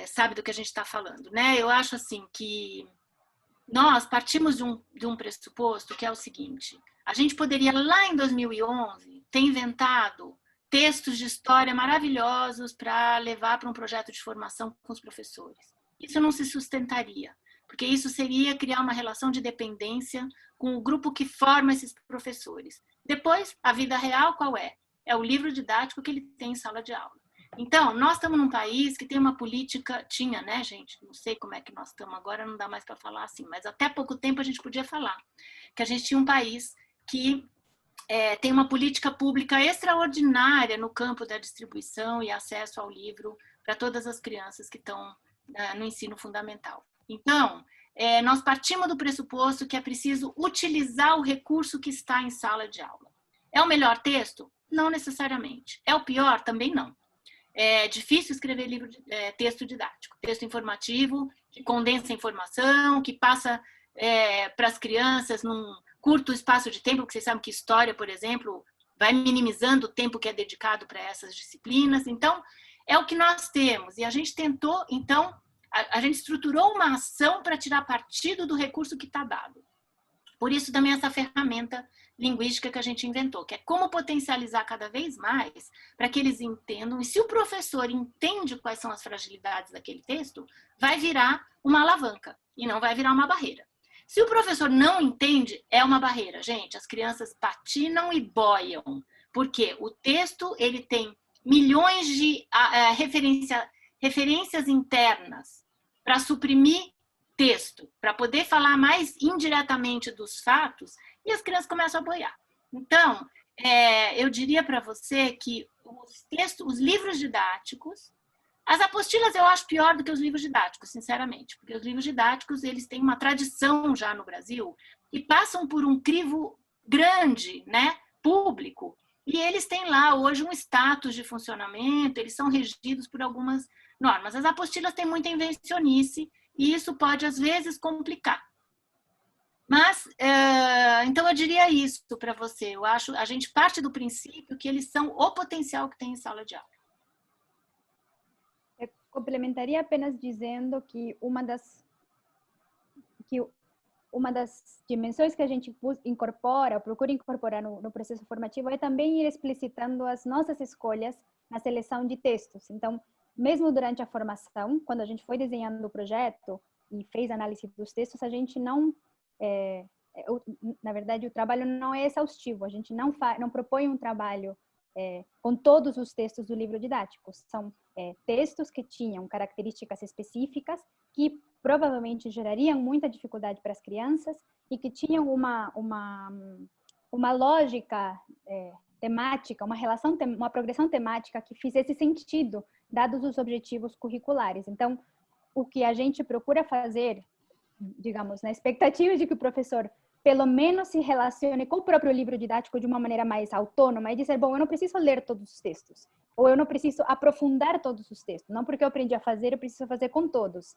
sabe do que a gente está falando, né? Eu acho assim que nós partimos de um pressuposto que é o seguinte: a gente poderia lá em 2011 ter inventado textos de história maravilhosos para levar para um projeto de formação com os professores. Isso não se sustentaria, porque isso seria criar uma relação de dependência com o grupo que forma esses professores. Depois, a vida real qual é? É o livro didático que ele tem em sala de aula. Então, nós estamos num país que tem uma política, tinha, né, gente? Não sei como é que nós estamos agora, não dá mais para falar assim, mas até pouco tempo a gente podia falar que a gente tinha um país que tem uma política pública extraordinária no campo da distribuição e acesso ao livro para todas as crianças que estão no ensino fundamental. Então, nós partimos do pressuposto que é preciso utilizar o recurso que está em sala de aula. É o melhor texto? Não necessariamente. É o pior? Também não. É difícil escrever texto didático, texto informativo, que condensa informação, que passa para as crianças num curto espaço de tempo, porque vocês sabem que história, por exemplo, vai minimizando o tempo que é dedicado para essas disciplinas. Então, é o que nós temos. E a gente tentou, então, a gente estruturou uma ação para tirar partido do recurso que está dado. Por isso também essa ferramenta linguística que a gente inventou, que é como potencializar cada vez mais para que eles entendam. E se o professor entende quais são as fragilidades daquele texto, vai virar uma alavanca e não vai virar uma barreira. Se o professor não entende, é uma barreira. Gente, as crianças patinam e boiam, porque o texto ele tem milhões de referências internas para suprimir texto, para poder falar mais indiretamente dos fatos, e as crianças começam a boiar. Então, eu diria para você que os livros didáticos, as apostilas eu acho pior do que os livros didáticos, sinceramente, porque os livros didáticos eles têm uma tradição já no Brasil e passam por um crivo grande, né, público, e eles têm lá hoje um status de funcionamento, eles são regidos por algumas normas. As apostilas têm muita invencionice, e isso pode, às vezes, complicar. Mas, então, eu diria isso para você. Eu acho, a gente parte do princípio que eles são o potencial que tem em sala de aula. Eu complementaria apenas dizendo que uma das dimensões que a gente procura incorporar no processo formativo é também ir explicitando as nossas escolhas na seleção de textos. Então, mesmo durante a formação, quando a gente foi desenhando o projeto e fez análise dos textos, a gente não, na verdade, o trabalho não é exaustivo. A gente não propõe um trabalho com todos os textos do livro didático. São textos que tinham características específicas que provavelmente gerariam muita dificuldade para as crianças e que tinham uma lógica temática, uma progressão temática que fizesse sentido, dados os objetivos curriculares. Então, o que a gente procura fazer, digamos, na expectativa de que o professor pelo menos se relacione com o próprio livro didático de uma maneira mais autônoma e dizer, bom, eu não preciso ler todos os textos, ou eu não preciso aprofundar todos os textos, não porque eu aprendi a fazer, eu preciso fazer com todos.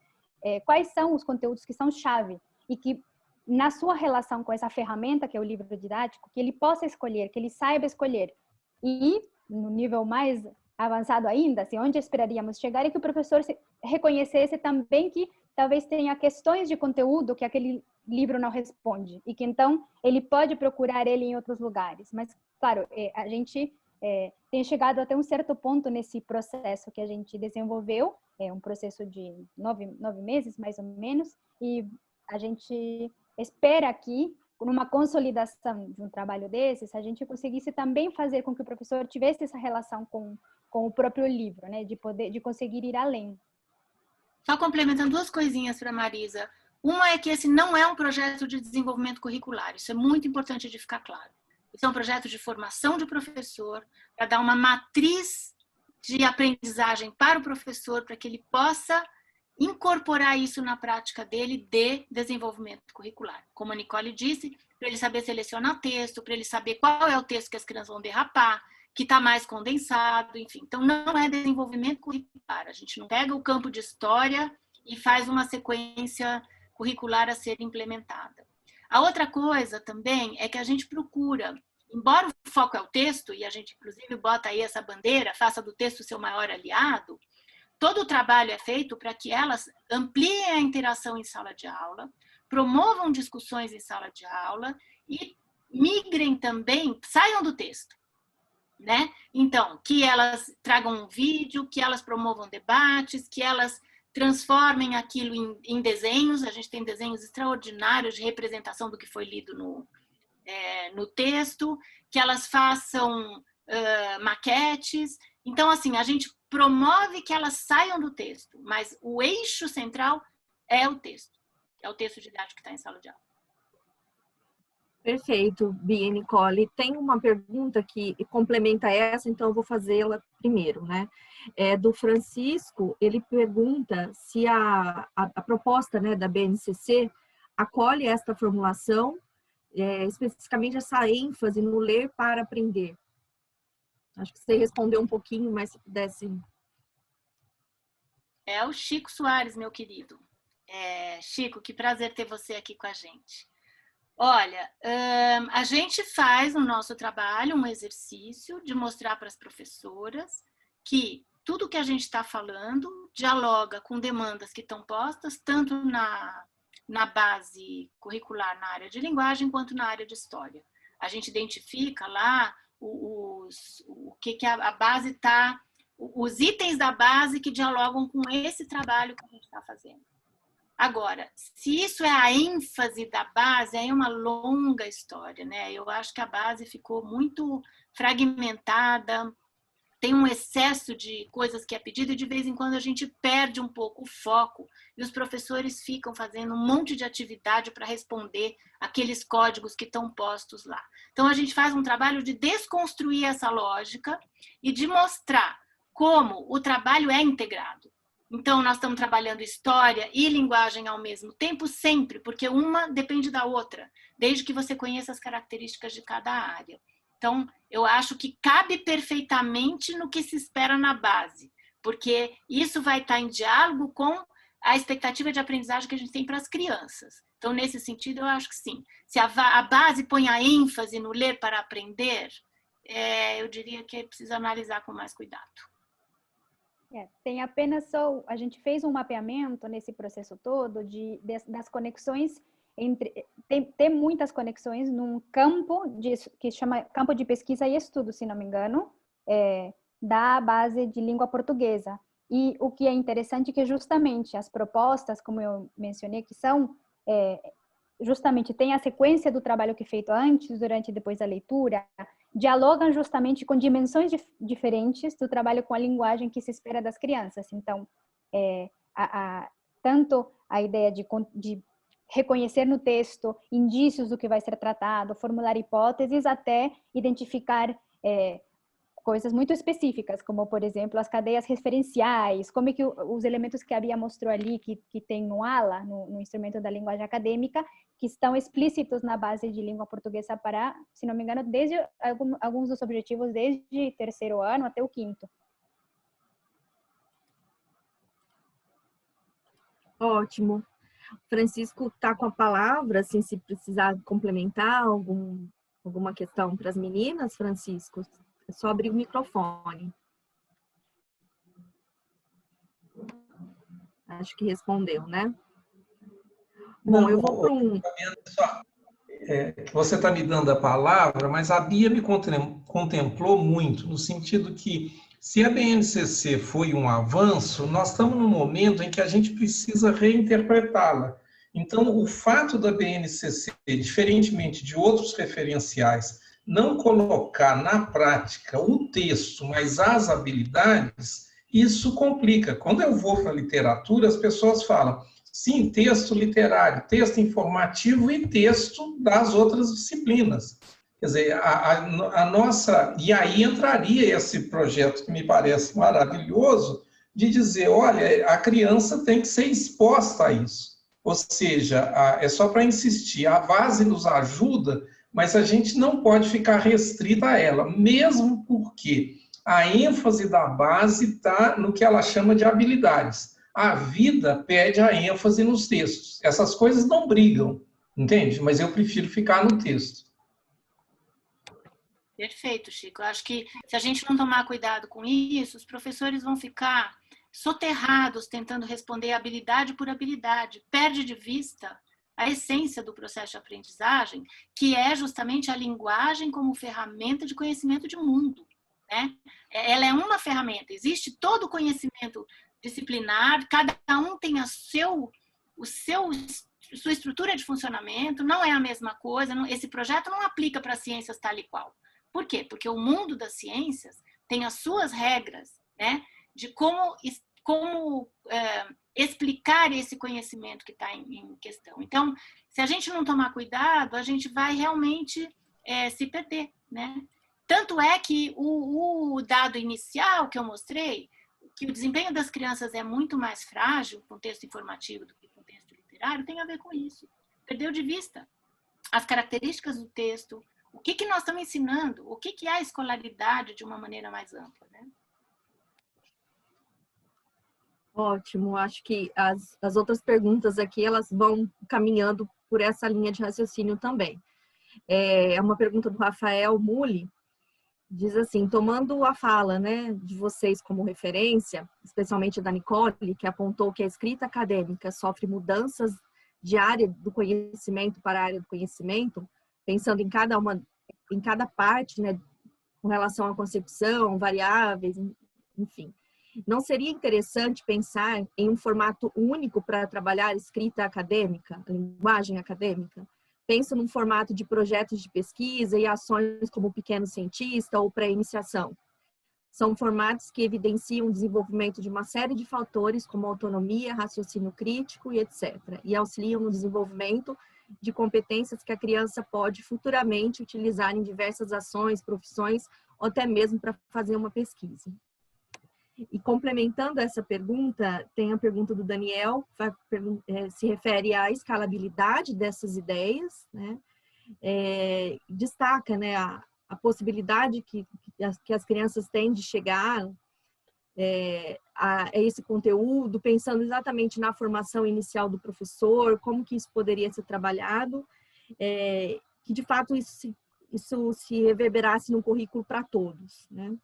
Quais são os conteúdos que são chave e que, na sua relação com essa ferramenta que é o livro didático, que ele possa escolher, que ele saiba escolher. E, no nível mais avançado ainda, assim, onde esperaríamos chegar, é que o professor reconhecesse também que talvez tenha questões de conteúdo que aquele livro não responde e que então ele pode procurar ele em outros lugares. Mas, claro, a gente tem chegado até um certo ponto nesse processo que a gente desenvolveu, um processo de 9 meses, mais ou menos, e a gente espera que, numa consolidação de um trabalho desses, a gente conseguisse também fazer com que o professor tivesse essa relação com o próprio livro, né, de conseguir ir além. Só complementando duas coisinhas para a Marisa. Uma é que esse não é um projeto de desenvolvimento curricular, isso é muito importante de ficar claro. Isso é um projeto de formação de professor, para dar uma matriz de aprendizagem para o professor, para que ele possa incorporar isso na prática dele de desenvolvimento curricular. Como a Nicole disse, para ele saber selecionar texto, para ele saber qual é o texto que as crianças vão derrapar, que está mais condensado, enfim. Então, não é desenvolvimento curricular. A gente não pega o campo de história e faz uma sequência curricular a ser implementada. A outra coisa também é que a gente procura, embora o foco é o texto, e a gente inclusive bota aí essa bandeira, faça do texto seu maior aliado, todo o trabalho é feito para que elas ampliem a interação em sala de aula, promovam discussões em sala de aula e migrem também, saiam do texto, né? Então, que elas tragam um vídeo, que elas promovam debates, que elas transformem aquilo em desenhos. A gente tem desenhos extraordinários de representação do que foi lido no texto, que elas façam maquetes. Então, assim, a gente promove que elas saiam do texto, mas o eixo central é o texto didático que está em sala de aula. Perfeito, Bia e Nicole. Tem uma pergunta que complementa essa, então eu vou fazê-la primeiro, né? Do Francisco, ele pergunta se a proposta, né, da BNCC acolhe esta formulação, especificamente essa ênfase no ler para aprender. Acho que você respondeu um pouquinho, mas se pudesse... É o Chico Soares, meu querido. Chico, que prazer ter você aqui com a gente. Olha, a gente faz no nosso trabalho um exercício de mostrar para as professoras que tudo que a gente está falando dialoga com demandas que estão postas, tanto na base curricular na área de linguagem, quanto na área de história. A gente identifica lá o que a base está, os itens da base que dialogam com esse trabalho que a gente está fazendo. Agora, se isso é a ênfase da base, aí é uma longa história, né? Eu acho que a base ficou muito fragmentada, tem um excesso de coisas que é pedido e de vez em quando a gente perde um pouco o foco e os professores ficam fazendo um monte de atividade para responder aqueles códigos que estão postos lá. Então, a gente faz um trabalho de desconstruir essa lógica e de mostrar como o trabalho é integrado. Então, nós estamos trabalhando história e linguagem ao mesmo tempo, sempre, porque uma depende da outra, desde que você conheça as características de cada área. Então, eu acho que cabe perfeitamente no que se espera na base, porque isso vai estar em diálogo com a expectativa de aprendizagem que a gente tem para as crianças. Então, nesse sentido, eu acho que sim. Se a base põe a ênfase no ler para aprender, eu diria que precisa analisar com mais cuidado. Tem apenas a gente fez um mapeamento nesse processo todo das conexões tem muitas conexões num campo que chama campo de pesquisa e estudo, se não me engano, da base de língua portuguesa. E o que é interessante é que justamente as propostas, como eu mencionei, que são justamente tem a sequência do trabalho que é feito antes, durante e depois da leitura, dialogam justamente com dimensões diferentes do trabalho com a linguagem que se espera das crianças. Então, tanto a ideia de reconhecer no texto indícios do que vai ser tratado, formular hipóteses, até identificar coisas muito específicas, como, por exemplo, as cadeias referenciais, como é que os elementos que a Bia mostrou ali, que tem no ALA, no instrumento da linguagem acadêmica, que estão explícitos na base de língua portuguesa para, se não me engano, desde alguns dos objetivos, desde terceiro ano até o quinto. Ótimo. Francisco está com a palavra, assim, se precisar complementar alguma questão para as meninas, Francisco, é só abrir o microfone. Acho que respondeu, né? Bom, eu vou para um... Você está me dando a palavra, mas a Bia me contemplou muito, no sentido que, se a BNCC foi um avanço, nós estamos num momento em que a gente precisa reinterpretá-la. Então, o fato da BNCC, diferentemente de outros referenciais, não colocar na prática o texto, mas as habilidades, isso complica. Quando eu vou para a literatura, as pessoas falam, sim, texto literário, texto informativo e texto das outras disciplinas. Quer dizer, a nossa... E aí entraria esse projeto que me parece maravilhoso, de dizer, olha, a criança tem que ser exposta a isso. Ou seja, é só para insistir, a base nos ajuda, mas a gente não pode ficar restrita a ela, mesmo porque a ênfase da base está no que ela chama de habilidades. A vida pede a ênfase nos textos. Essas coisas não brigam, entende? Mas eu prefiro ficar no texto. Perfeito, Chico. Eu acho que se a gente não tomar cuidado com isso, os professores vão ficar soterrados tentando responder habilidade por habilidade. Perde de vista a essência do processo de aprendizagem, que é justamente a linguagem como ferramenta de conhecimento de mundo, né? Ela é uma ferramenta. Existe todo o conhecimento disciplinar, cada um tem sua estrutura de funcionamento, não é a mesma coisa, esse projeto não aplica para ciências tal e qual. Por quê? Porque o mundo das ciências tem as suas regras, né, de como explicar esse conhecimento que está em questão. Então, se a gente não tomar cuidado, a gente vai realmente se perder, né? Tanto é que o dado inicial que eu mostrei, que o desempenho das crianças é muito mais frágil com texto informativo do que com texto literário, tem a ver com isso. Perdeu de vista as características do texto, o que nós estamos ensinando, o que é a escolaridade de uma maneira mais ampla, né? Ótimo, acho que as outras perguntas aqui, elas vão caminhando por essa linha de raciocínio também. É uma pergunta do Rafael Muli, diz assim, tomando a fala, né, de vocês como referência, especialmente da Nicole, que apontou que a escrita acadêmica sofre mudanças de área do conhecimento para a área do conhecimento, pensando em cada parte, né, com relação à concepção, variáveis, enfim. Não seria interessante pensar em um formato único para trabalhar a escrita acadêmica, a linguagem acadêmica? Penso num formato de projetos de pesquisa e ações como o Pequeno Cientista ou pré-iniciação. São formatos que evidenciam o desenvolvimento de uma série de fatores como autonomia, raciocínio crítico e etc. E auxiliam no desenvolvimento de competências que a criança pode futuramente utilizar em diversas ações, profissões ou até mesmo para fazer uma pesquisa. E complementando essa pergunta, tem a pergunta do Daniel, que se refere à escalabilidade dessas ideias, né? Destaca, né, a possibilidade que as crianças têm de chegar a esse conteúdo, pensando exatamente na formação inicial do professor, como que isso poderia ser trabalhado, que de fato isso se reverberasse no currículo para todos, né?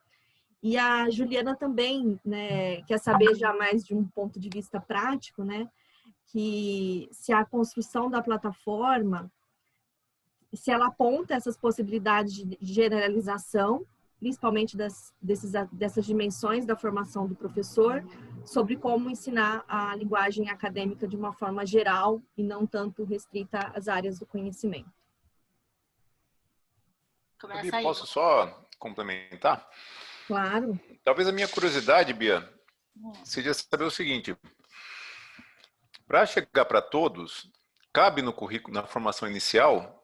E a Juliana também, né, quer saber já mais de um ponto de vista prático, né, que se a construção da plataforma, se ela aponta essas possibilidades de generalização, principalmente dessas dimensões da formação do professor, sobre como ensinar a linguagem acadêmica de uma forma geral e não tanto restrita às áreas do conhecimento. Posso só complementar? Claro. Talvez a minha curiosidade, Bia, seja saber o seguinte: para chegar para todos, cabe no currículo, na formação inicial,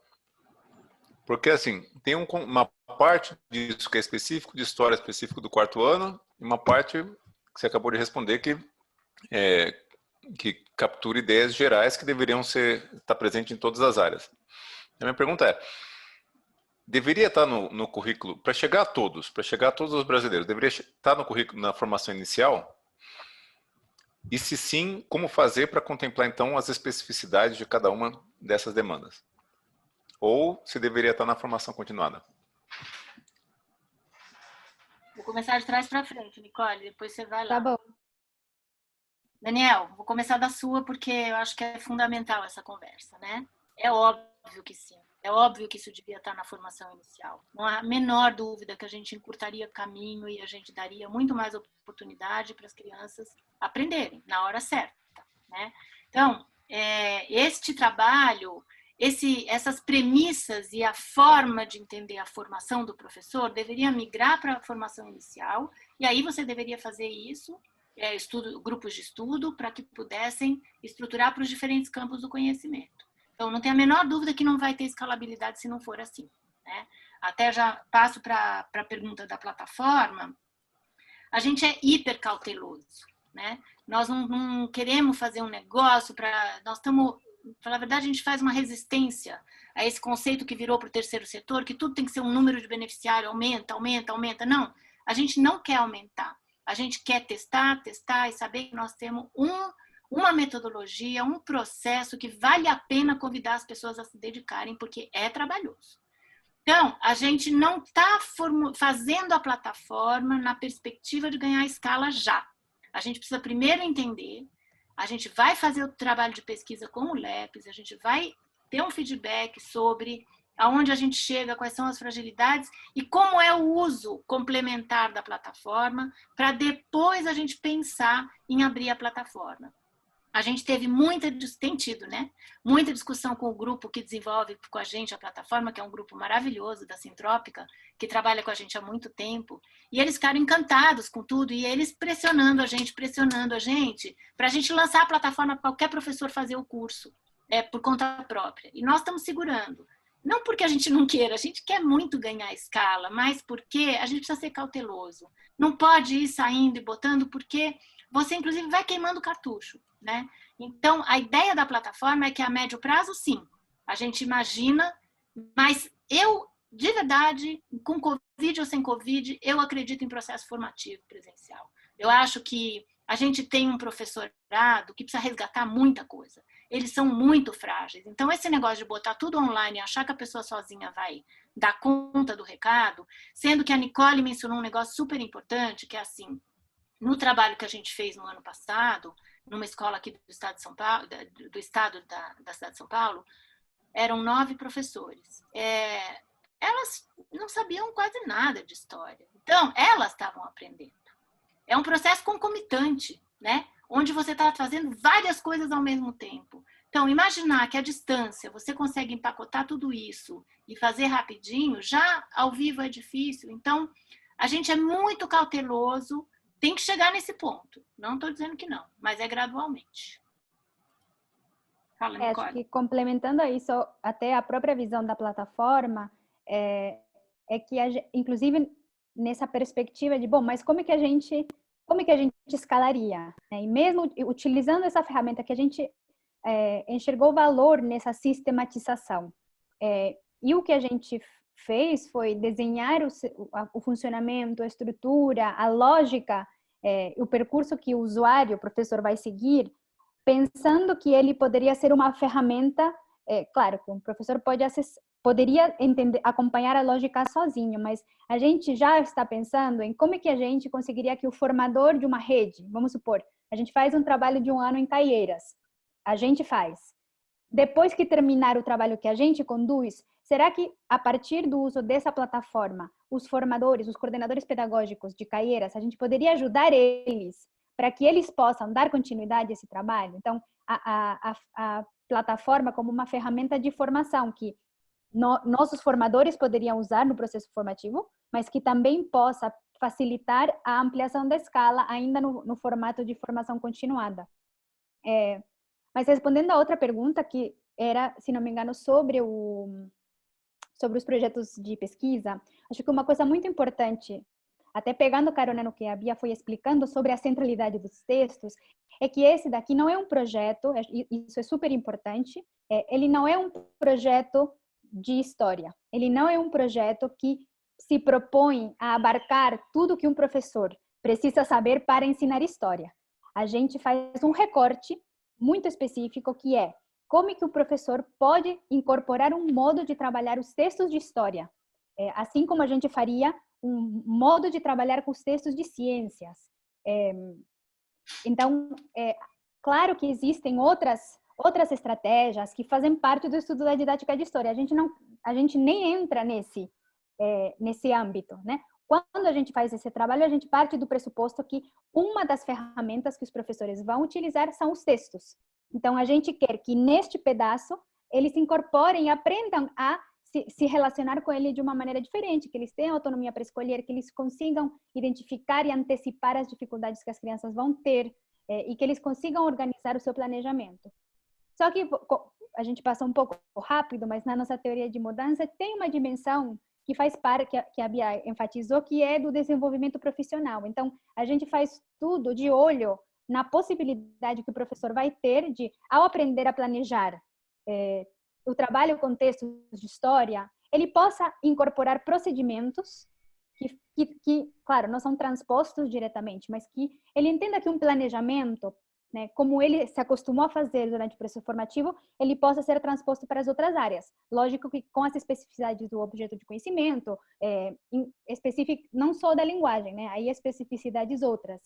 porque assim, tem uma parte disso que é específico de história, específico do 4º ano, e uma parte que você acabou de responder que captura ideias gerais que deveriam estar presentes em todas as áreas. A minha pergunta é: deveria estar no currículo, para chegar a todos os brasileiros, deveria estar no currículo na formação inicial? E se sim, como fazer para contemplar então as especificidades de cada uma dessas demandas? Ou se deveria estar na formação continuada? Vou começar de trás para frente, Nicole, depois você vai lá. Tá bom. Daniel, vou começar da sua, porque eu acho que é fundamental essa conversa, né? É óbvio que sim. É óbvio que isso devia estar na formação inicial. Não há a menor dúvida que a gente encurtaria caminho e a gente daria muito mais oportunidade para as crianças aprenderem na hora certa, né? Então, este trabalho, essas premissas e a forma de entender a formação do professor deveria migrar para a formação inicial, e aí você deveria fazer isso, grupos de estudo, para que pudessem estruturar para os diferentes campos do conhecimento. Então, não tem a menor dúvida que não vai ter escalabilidade se não for assim, né? Até já passo para a pergunta da plataforma. A gente é hiper cauteloso, né? Nós não queremos fazer um negócio nós estamos... Na verdade, a gente faz uma resistência a esse conceito que virou para o terceiro setor, que tudo tem que ser um número de beneficiário, aumenta. Não, a gente não quer aumentar. A gente quer testar e saber que nós temos uma metodologia, um processo que vale a pena convidar as pessoas a se dedicarem, porque é trabalhoso. Então, a gente não está fazendo a plataforma na perspectiva de ganhar escala já. A gente precisa primeiro entender, a gente vai fazer o trabalho de pesquisa com o LEPES, a gente vai ter um feedback sobre aonde a gente chega, quais são as fragilidades e como é o uso complementar da plataforma, para depois a gente pensar em abrir a plataforma. A gente tem tido, né? Muita discussão com o grupo que desenvolve com a gente a plataforma, que é um grupo maravilhoso da Sintrópica, que trabalha com a gente há muito tempo, e eles ficaram encantados com tudo, e eles pressionando a gente, para a gente lançar a plataforma para qualquer professor fazer o curso, por conta própria. E nós estamos segurando. Não porque a gente não queira, a gente quer muito ganhar escala, mas porque a gente precisa ser cauteloso. Não pode ir saindo e botando, porque você, inclusive, vai queimando o cartucho, né? Então, a ideia da plataforma é que a médio prazo, sim, a gente imagina, mas eu, de verdade, com Covid ou sem Covid, eu acredito em processo formativo presencial. Eu acho que a gente tem um professorado que precisa resgatar muita coisa. Eles são muito frágeis. Então, esse negócio de botar tudo online e achar que a pessoa sozinha vai dar conta do recado, sendo que a Nicole mencionou um negócio super importante, que é assim, no trabalho que a gente fez no ano passado, numa escola aqui do estado de São Paulo, da cidade de São Paulo, eram 9 professores. Elas não sabiam quase nada de história. Então, elas estavam aprendendo. É um processo concomitante, né? Onde você está fazendo várias coisas ao mesmo tempo. Então, imaginar que à distância você consegue empacotar tudo isso e fazer rapidinho, já ao vivo é difícil. Então, a gente é muito cauteloso. Tem que chegar nesse ponto. Não estou dizendo que não, mas é gradualmente. Fala, Nicole. Acho que complementando a isso, até a própria visão da plataforma, é que, inclusive, nessa perspectiva de, bom, mas como é que a gente escalaria? E mesmo utilizando essa ferramenta que a gente enxergou valor nessa sistematização. E o que a gente fez foi desenhar o funcionamento, a estrutura, a lógica, o percurso que o usuário, o professor, vai seguir, pensando que ele poderia ser uma ferramenta, claro, que um professor poderia acompanhar a lógica sozinho, mas a gente já está pensando em como é que a gente conseguiria que o formador de uma rede, vamos supor, a gente faz um trabalho de um ano em Caieiras, a gente faz. Depois que terminar o trabalho que a gente conduz, será que a partir do uso dessa plataforma, os formadores, os coordenadores pedagógicos de Caieiras, a gente poderia ajudar eles para que eles possam dar continuidade a esse trabalho? Então, a plataforma como uma ferramenta de formação que nossos formadores poderiam usar no processo formativo, mas que também possa facilitar a ampliação da escala ainda no formato de formação continuada. Mas respondendo a outra pergunta, que era, se não me engano, sobre os projetos de pesquisa, acho que uma coisa muito importante, até pegando carona no que a Bia foi explicando sobre a centralidade dos textos, é que esse daqui não é um projeto, isso é super importante, ele não é um projeto de história, ele não é um projeto que se propõe a abarcar tudo que um professor precisa saber para ensinar história. A gente faz um recorte muito específico que é como que o professor pode incorporar um modo de trabalhar os textos de história, assim como a gente faria um modo de trabalhar com os textos de ciências. Então, claro que existem outras estratégias que fazem parte do estudo da didática de história. A gente nem entra nesse âmbito, né? Quando a gente faz esse trabalho, a gente parte do pressuposto que uma das ferramentas que os professores vão utilizar são os textos. Então, a gente quer que neste pedaço eles se incorporem e aprendam a se relacionar com ele de uma maneira diferente, que eles tenham autonomia para escolher, que eles consigam identificar e antecipar as dificuldades que as crianças vão ter e que eles consigam organizar o seu planejamento. Só que a gente passou um pouco rápido, mas na nossa teoria de mudança tem uma dimensão que faz parte, que a Bia enfatizou, que é do desenvolvimento profissional. Então, a gente faz tudo de olho na possibilidade que o professor vai ter de, ao aprender a planejar o trabalho com textos de história, ele possa incorporar procedimentos que, claro, não são transpostos diretamente, mas que ele entenda que um planejamento, né, como ele se acostumou a fazer durante o processo formativo, ele possa ser transposto para as outras áreas. Lógico que com as especificidades do objeto de conhecimento, não só da linguagem, né, aí especificidades outras.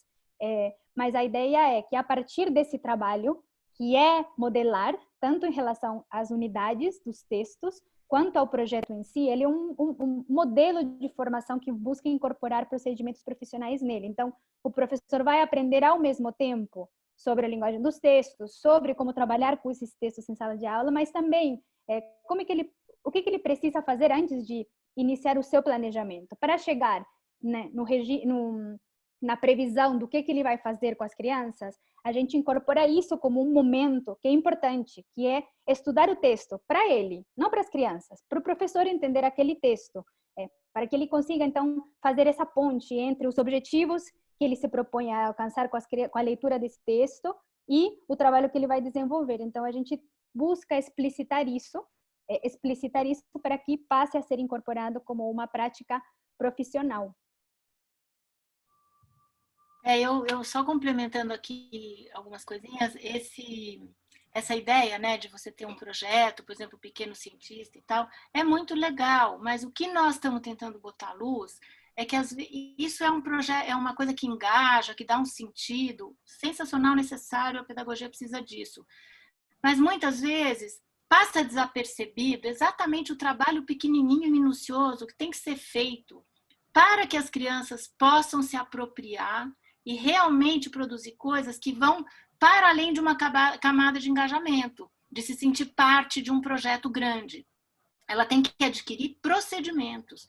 Mas a ideia é que a partir desse trabalho, que é modelar, tanto em relação às unidades dos textos, quanto ao projeto em si, ele é um modelo de formação que busca incorporar procedimentos profissionais nele. Então, o professor vai aprender ao mesmo tempo sobre a linguagem dos textos, sobre como trabalhar com esses textos em sala de aula, mas também o que ele precisa fazer antes de iniciar o seu planejamento, para chegar, né, na previsão do que ele vai fazer com as crianças. A gente incorpora isso como um momento que é importante, que é estudar o texto para ele, não para as crianças, para o professor entender aquele texto, para que ele consiga, então, fazer essa ponte entre os objetivos que ele se propõe a alcançar com a leitura desse texto e o trabalho que ele vai desenvolver. Então, a gente busca explicitar isso para que passe a ser incorporado como uma prática profissional. Eu só complementando aqui algumas coisinhas, essa ideia, né, de você ter um projeto, por exemplo, Pequeno Cientista e tal, é muito legal, mas o que nós estamos tentando botar à luz é que isso é um projeto, é uma coisa que engaja, que dá um sentido sensacional, necessário, a pedagogia precisa disso. Mas muitas vezes passa desapercebido exatamente o trabalho pequenininho e minucioso que tem que ser feito para que as crianças possam se apropriar e realmente produzir coisas que vão para além de uma camada de engajamento, de se sentir parte de um projeto grande. Ela tem que adquirir procedimentos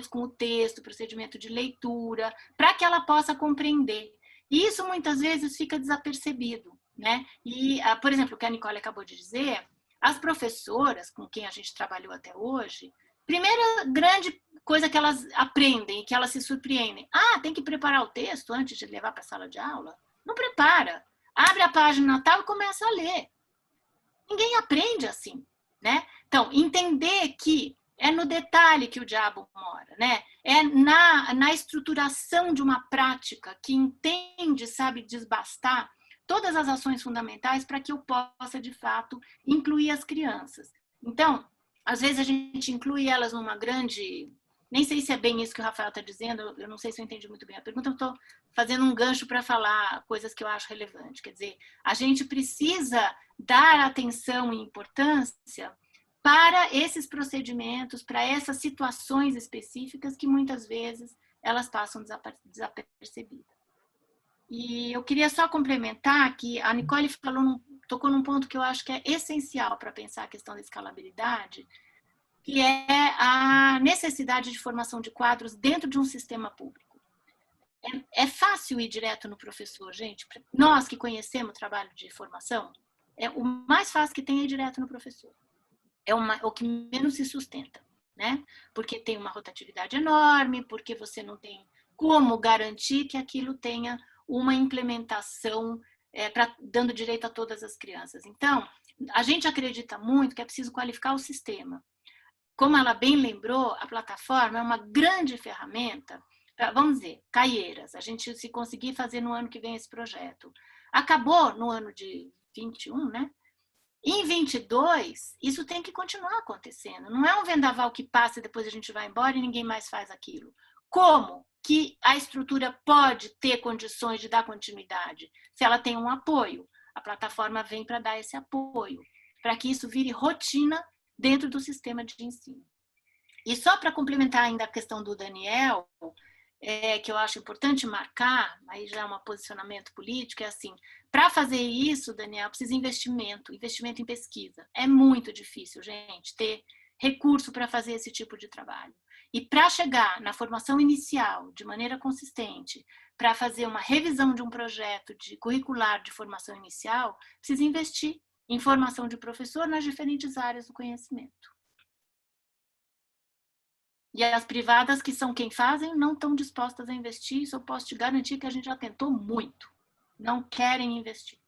com o texto, procedimento de leitura, para que ela possa compreender. E isso muitas vezes fica desapercebido, né? E, por exemplo, o que a Nicole acabou de dizer, as professoras com quem a gente trabalhou até hoje, primeira grande coisa que elas aprendem, que elas se surpreendem. Tem que preparar o texto antes de levar para a sala de aula? Não prepara. Abre a página tal e começa a ler. Ninguém aprende assim, né? Então, entender que é no detalhe que o diabo mora, né? É na estruturação de uma prática que entende, sabe, desbastar todas as ações fundamentais para que eu possa, de fato, incluir as crianças. Então, às vezes a gente inclui elas numa grande nem sei se é bem isso que o Rafael está dizendo, eu não sei se eu entendi muito bem a pergunta, eu estou fazendo um gancho para falar coisas que eu acho relevantes. Quer dizer, a gente precisa dar atenção e importância para esses procedimentos, para essas situações específicas que muitas vezes elas passam desapercebidas. E eu queria só complementar que a Nicole tocou num ponto que eu acho que é essencial para pensar a questão da escalabilidade, que é a necessidade de formação de quadros dentro de um sistema público. É fácil ir direto no professor, gente. Nós que conhecemos o trabalho de formação, o mais fácil que tem é ir direto no professor. É o que menos se sustenta, né? Porque tem uma rotatividade enorme, porque você não tem como garantir que aquilo tenha uma implementação dando direito a todas as crianças. Então, a gente acredita muito que é preciso qualificar o sistema. Como ela bem lembrou, a plataforma é uma grande ferramenta para, vamos dizer, Caieiras. A gente, se conseguir fazer no ano que vem esse projeto. Acabou no ano de 21, né? Em 22, isso tem que continuar acontecendo. Não é um vendaval que passa e depois a gente vai embora e ninguém mais faz aquilo. Como que a estrutura pode ter condições de dar continuidade? Se ela tem um apoio. A plataforma vem para dar esse apoio, para que isso vire rotina dentro do sistema de ensino. E só para complementar ainda a questão do Daniel, que eu acho importante marcar, aí já é um posicionamento político, é assim, para fazer isso, Daniel, precisa investimento em pesquisa. É muito difícil, gente, ter recurso para fazer esse tipo de trabalho. E para chegar na formação inicial, de maneira consistente, para fazer uma revisão de um projeto curricular de formação inicial, precisa investir em formação de professor nas diferentes áreas do conhecimento. E as privadas, que são quem fazem, não estão dispostas a investir, isso eu posso te garantir que a gente já tentou muito. Não querem investir.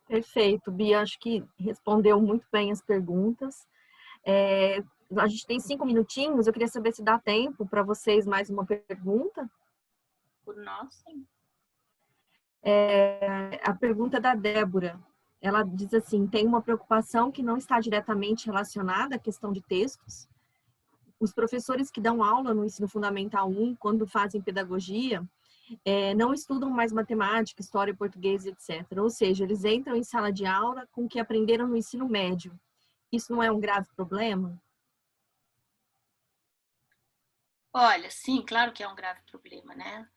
Perfeito, Bia, acho que respondeu muito bem as perguntas. A gente tem 5 minutinhos, eu queria saber se dá tempo para vocês mais uma pergunta. Por nós, sim. A pergunta da Débora, ela diz assim, tem uma preocupação que não está diretamente relacionada à questão de textos. Os professores que dão aula no ensino fundamental 1, quando fazem pedagogia, não estudam mais matemática, história, português, etc. Ou seja, eles entram em sala de aula com o que aprenderam no ensino médio. Isso não é um grave problema? Olha, sim, claro que é um grave problema, né?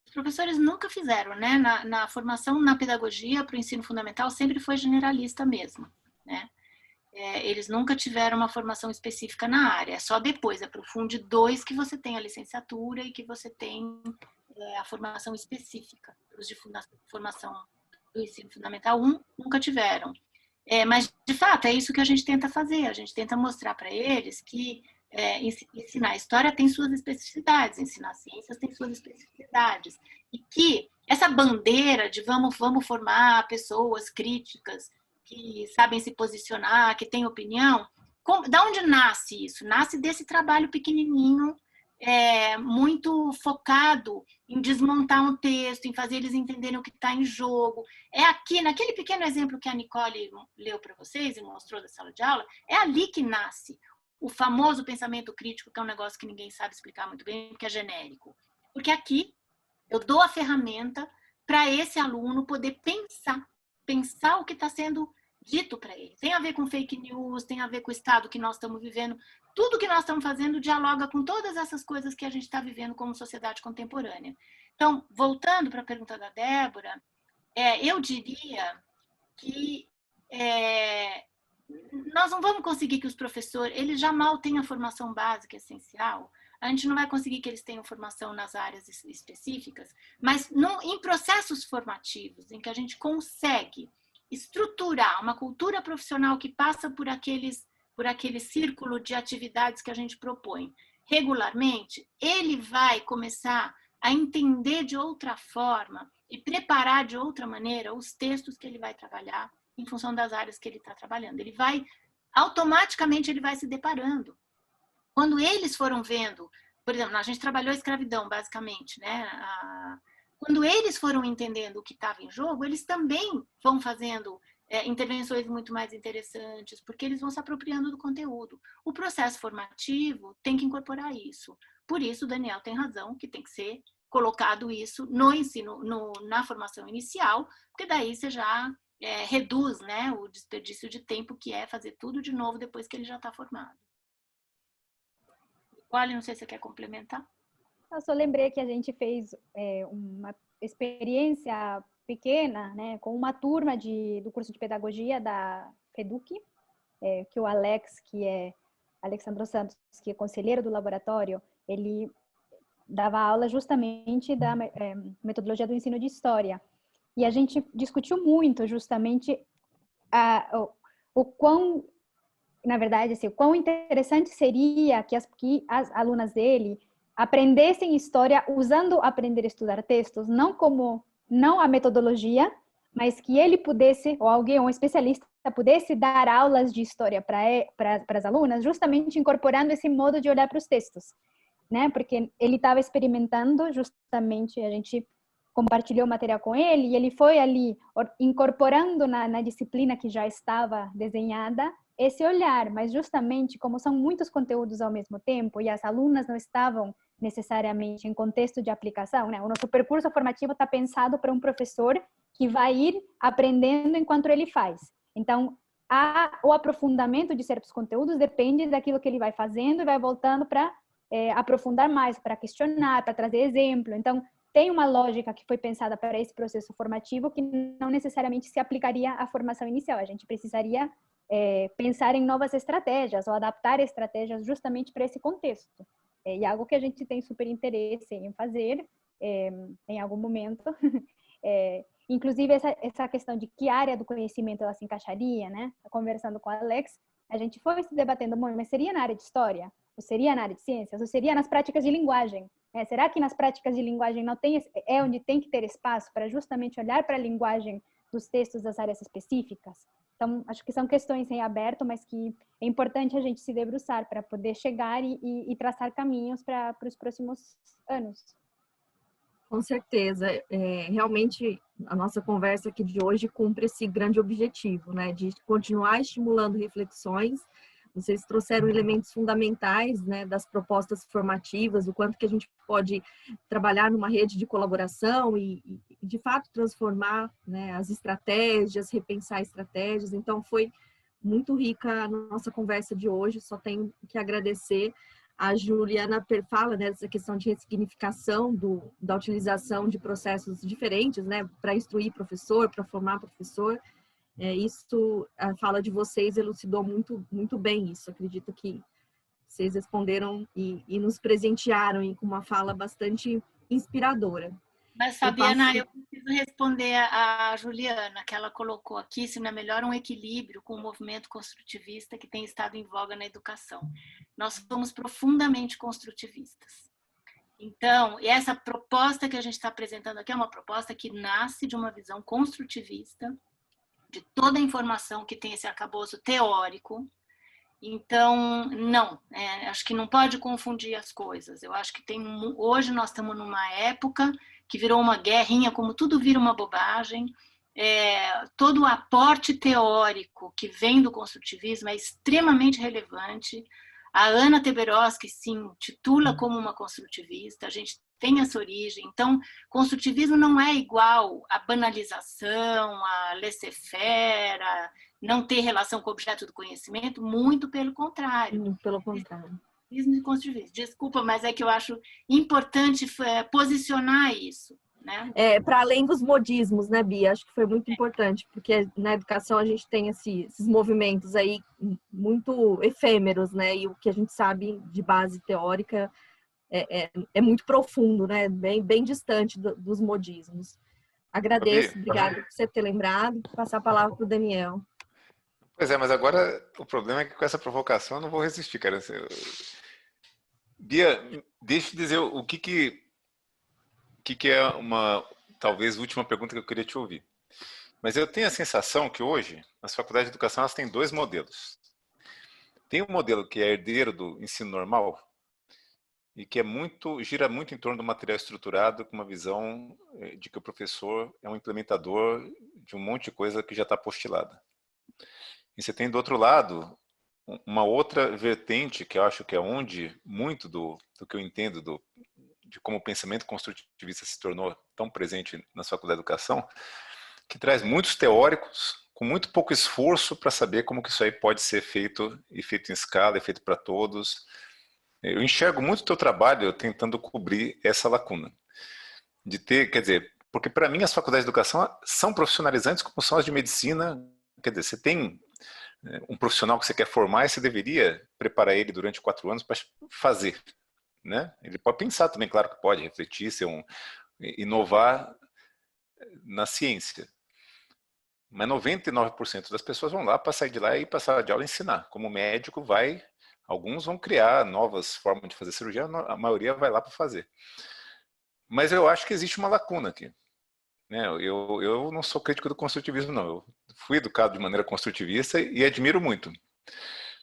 Os professores nunca fizeram, né? Na formação na pedagogia para o ensino fundamental sempre foi generalista mesmo, né? Eles nunca tiveram uma formação específica na área, é só depois, Profunde 2, que você tem a licenciatura e que você tem a formação específica. Os de formação do ensino fundamental 1 nunca tiveram. Mas, de fato, é isso que a gente tenta fazer, a gente tenta mostrar para eles que ensinar história tem suas especificidades, ensinar ciências tem suas especificidades, e que essa bandeira de vamos formar pessoas críticas, que sabem se posicionar, que têm opinião, da onde nasce isso? Nasce desse trabalho pequenininho, muito focado em desmontar um texto, em fazer eles entenderem o que está em jogo. É aqui, naquele pequeno exemplo que a Nicole leu para vocês e mostrou da sala de aula, é ali que nasce o famoso pensamento crítico, que é um negócio que ninguém sabe explicar muito bem, porque é genérico. Porque aqui eu dou a ferramenta para esse aluno poder pensar o que está sendo dito para ele. Tem a ver com fake news, tem a ver com o estado que nós estamos vivendo. Tudo que nós estamos fazendo dialoga com todas essas coisas que a gente está vivendo como sociedade contemporânea. Então, voltando para a pergunta da Débora, eu diria que nós não vamos conseguir que os professores, eles já mal têm a formação básica essencial, a gente não vai conseguir que eles tenham formação nas áreas específicas, mas em processos formativos, em que a gente consegue estruturar uma cultura profissional que passa por aquele círculo de atividades que a gente propõe regularmente, ele vai começar a entender de outra forma e preparar de outra maneira os textos que ele vai trabalhar em função das áreas que ele está trabalhando. Ele vai, automaticamente, ele vai se deparando. Quando eles foram vendo, por exemplo, a gente trabalhou a escravidão, basicamente, né? Quando eles foram entendendo o que estava em jogo, eles também vão fazendo intervenções muito mais interessantes, porque eles vão se apropriando do conteúdo. O processo formativo tem que incorporar isso. Por isso, o Daniel tem razão, que tem que ser colocado isso no ensino, na formação inicial, porque daí você já reduz, né, o desperdício de tempo que é fazer tudo de novo depois que ele já está formado. Olha, não sei se você quer complementar. Eu só lembrei que a gente fez uma experiência pequena, né, com uma turma do curso de pedagogia da FEDUC, que o Alex, que é Alexandro Santos, que é conselheiro do laboratório, ele dava aula justamente da metodologia do ensino de história. E a gente discutiu muito justamente o quão, na verdade, assim, o quão interessante seria que as alunas dele aprendessem história usando aprender a estudar textos, não a metodologia, mas que ele pudesse, ou alguém, um especialista, pudesse dar aulas de história para as alunas, justamente incorporando esse modo de olhar para os textos, né? Porque ele estava experimentando, justamente, a gente compartilhou o material com ele, e ele foi ali incorporando na disciplina que já estava desenhada esse olhar, mas justamente como são muitos conteúdos ao mesmo tempo e as alunas não estavam necessariamente em contexto de aplicação, né? O nosso percurso formativo está pensado para um professor que vai ir aprendendo enquanto ele faz. Então, o aprofundamento de certos conteúdos depende daquilo que ele vai fazendo e vai voltando para aprofundar mais, para questionar, para trazer exemplo. Então, tem uma lógica que foi pensada para esse processo formativo que não necessariamente se aplicaria à formação inicial. A gente precisaria pensar em novas estratégias ou adaptar estratégias justamente para esse contexto. E algo que a gente tem super interesse em fazer em algum momento. Inclusive, essa questão de que área do conhecimento ela se encaixaria, né? Conversando com a Alex, a gente foi se debatendo muito, mas seria na área de história? Ou seria na área de ciências? Ou seria nas práticas de linguagem? Será que nas práticas de linguagem não onde tem que ter espaço para justamente olhar para a linguagem dos textos das áreas específicas? Então, acho que são questões em aberto, mas que é importante a gente se debruçar para poder chegar e traçar caminhos para os próximos anos. Com certeza. Realmente, a nossa conversa aqui de hoje cumpre esse grande objetivo, né? De continuar estimulando reflexões. Vocês trouxeram elementos fundamentais, né, das propostas formativas, o quanto que a gente pode trabalhar numa rede de colaboração e de fato, transformar, né, as estratégias, repensar estratégias. Então, foi muito rica a nossa conversa de hoje. Só tenho que agradecer. A Juliana fala, né, dessa questão de ressignificação da utilização de processos diferentes, né, para instruir professor, para formar professor. Isso, a fala de vocês elucidou muito, muito bem isso. Acredito que vocês responderam e nos presentearam com uma fala bastante inspiradora. Mas, Fabiana, eu preciso responder a Juliana, que ela colocou aqui, se não é melhor um equilíbrio com o movimento construtivista que tem estado em voga na educação. Nós somos profundamente construtivistas. Então, essa proposta que a gente está apresentando aqui é uma proposta que nasce de uma visão construtivista, de toda a informação que tem esse arcabouço teórico. Então, não, acho que não pode confundir as coisas. Eu acho que hoje nós estamos numa época que virou uma guerrinha, como tudo vira uma bobagem. Todo o aporte teórico que vem do construtivismo é extremamente relevante. A Ana Teberoski se intitula como uma construtivista, a gente tem essa origem. Então, construtivismo não é igual a banalização, a laissez-faire, não ter relação com o objeto do conhecimento, muito pelo contrário. Muito pelo contrário. Desculpa, mas é que eu acho importante posicionar isso, né? Para além dos modismos, né, Bia? Acho que foi muito importante, porque na educação a gente tem esses movimentos aí muito efêmeros, né? E o que a gente sabe de base teórica é muito profundo, né? Bem distante dos modismos. Agradeço, obrigada por você ter lembrado. Vou passar a palavra para o Daniel. Pois é, mas agora o problema é que com essa provocação eu não vou resistir, cara. Bia, deixa eu dizer o que é uma, talvez, última pergunta que eu queria te ouvir. Mas eu tenho a sensação que hoje, as faculdades de educação, elas têm dois modelos. Tem um modelo que é herdeiro do ensino normal, e que gira muito em torno do material estruturado, com uma visão de que o professor é um implementador de um monte de coisa que já está postilada. E você tem do outro lado uma outra vertente, que eu acho que é onde muito do que eu entendo de como o pensamento construtivista se tornou tão presente na Faculdade de Educação, que traz muitos teóricos com muito pouco esforço para saber como que isso aí pode ser feito, e feito em escala, e feito para todos. Eu enxergo muito o teu trabalho tentando cobrir essa lacuna. De ter, quer dizer, porque para mim as faculdades de educação são profissionalizantes como são as de medicina. Quer dizer, você tem um profissional que você quer formar e você deveria preparar ele durante 4 anos para fazer, né? Ele pode pensar também, claro que pode, refletir, inovar na ciência. Mas 99% das pessoas vão lá para sair de lá e passar de aula e ensinar. Como médico alguns vão criar novas formas de fazer cirurgia, a maioria vai lá para fazer. Mas eu acho que existe uma lacuna aqui. Eu não sou crítico do construtivismo, não. Eu fui educado de maneira construtivista e admiro muito.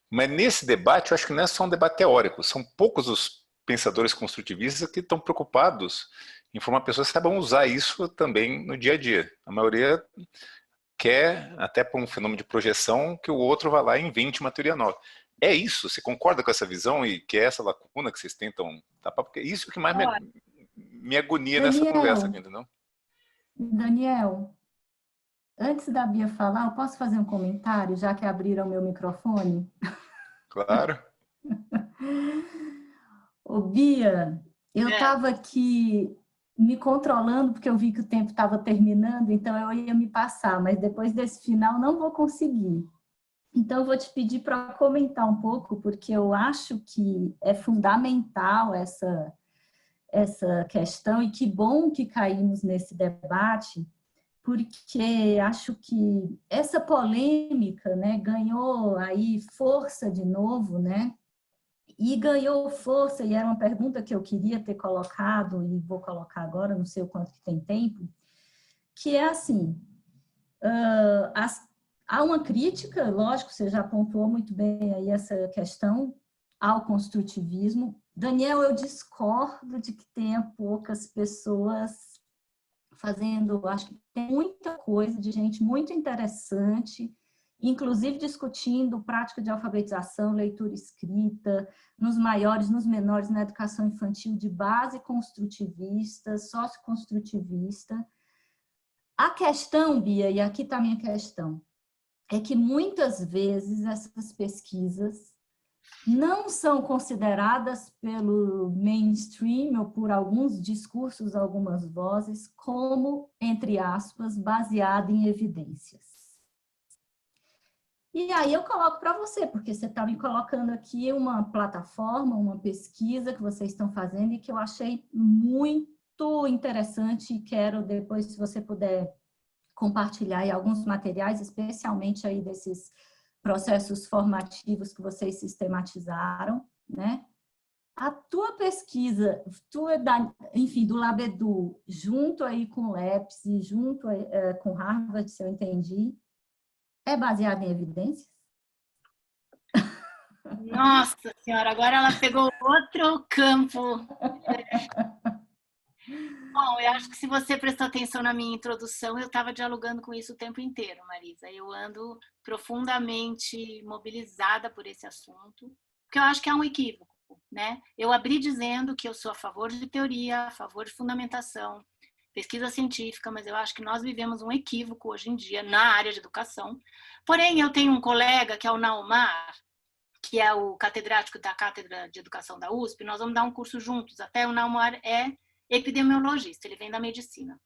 Mas nesse debate, eu acho que não é só um debate teórico. São poucos os pensadores construtivistas que estão preocupados em formar pessoas que saibam usar isso também no dia a dia. A maioria quer, até por um fenômeno de projeção, que o outro vá lá e invente uma teoria nova. É isso? Você concorda com essa visão e que é essa lacuna que vocês tentam tapar? Porque é isso que mais me agonia nessa conversa aqui, entendeu? Daniel, antes da Bia falar, eu posso fazer um comentário, já que abriram meu microfone? Claro. Ô, Bia, eu estava aqui me controlando, porque eu vi que o tempo estava terminando, então eu ia me passar, mas depois desse final não vou conseguir. Então, eu vou te pedir para comentar um pouco, porque eu acho que é fundamental essa questão, e que bom que caímos nesse debate, porque acho que essa polêmica, né, ganhou aí força de novo, né, e ganhou força, e era uma pergunta que eu queria ter colocado, e vou colocar agora, não sei o quanto que tem tempo, que é assim, há uma crítica, lógico, você já pontuou muito bem aí essa questão, ao construtivismo. Daniel, eu discordo de que tenha poucas pessoas fazendo, acho que tem muita coisa de gente muito interessante, inclusive discutindo prática de alfabetização, leitura e escrita, nos maiores, nos menores, na educação infantil de base construtivista, socioconstrutivista. A questão, Bia, e aqui está a minha questão, é que muitas vezes essas pesquisas não são consideradas pelo mainstream ou por alguns discursos, algumas vozes, como, entre aspas, baseado em evidências. E aí eu coloco para você, porque você está me colocando aqui uma plataforma, uma pesquisa que vocês estão fazendo e que eu achei muito interessante e quero depois, se você puder compartilhar aí alguns materiais, especialmente aí desses processos formativos que vocês sistematizaram, né? A tua pesquisa, enfim, do LabEdu, junto aí com o LEPS e junto com Harvard, se eu entendi, é baseada em evidências? Nossa Senhora, agora ela pegou outro campo. Bom, eu acho que se você prestou atenção na minha introdução, eu estava dialogando com isso o tempo inteiro, Marisa. Eu ando profundamente mobilizada por esse assunto, porque eu acho que é um equívoco, né? Eu abri dizendo que eu sou a favor de teoria, a favor de fundamentação, pesquisa científica, mas eu acho que nós vivemos um equívoco hoje em dia na área de educação. Porém, eu tenho um colega que é o Naumar, que é o catedrático da Cátedra de Educação da USP, nós vamos dar um curso juntos. Até o Naumar é epidemiologista, ele vem da medicina.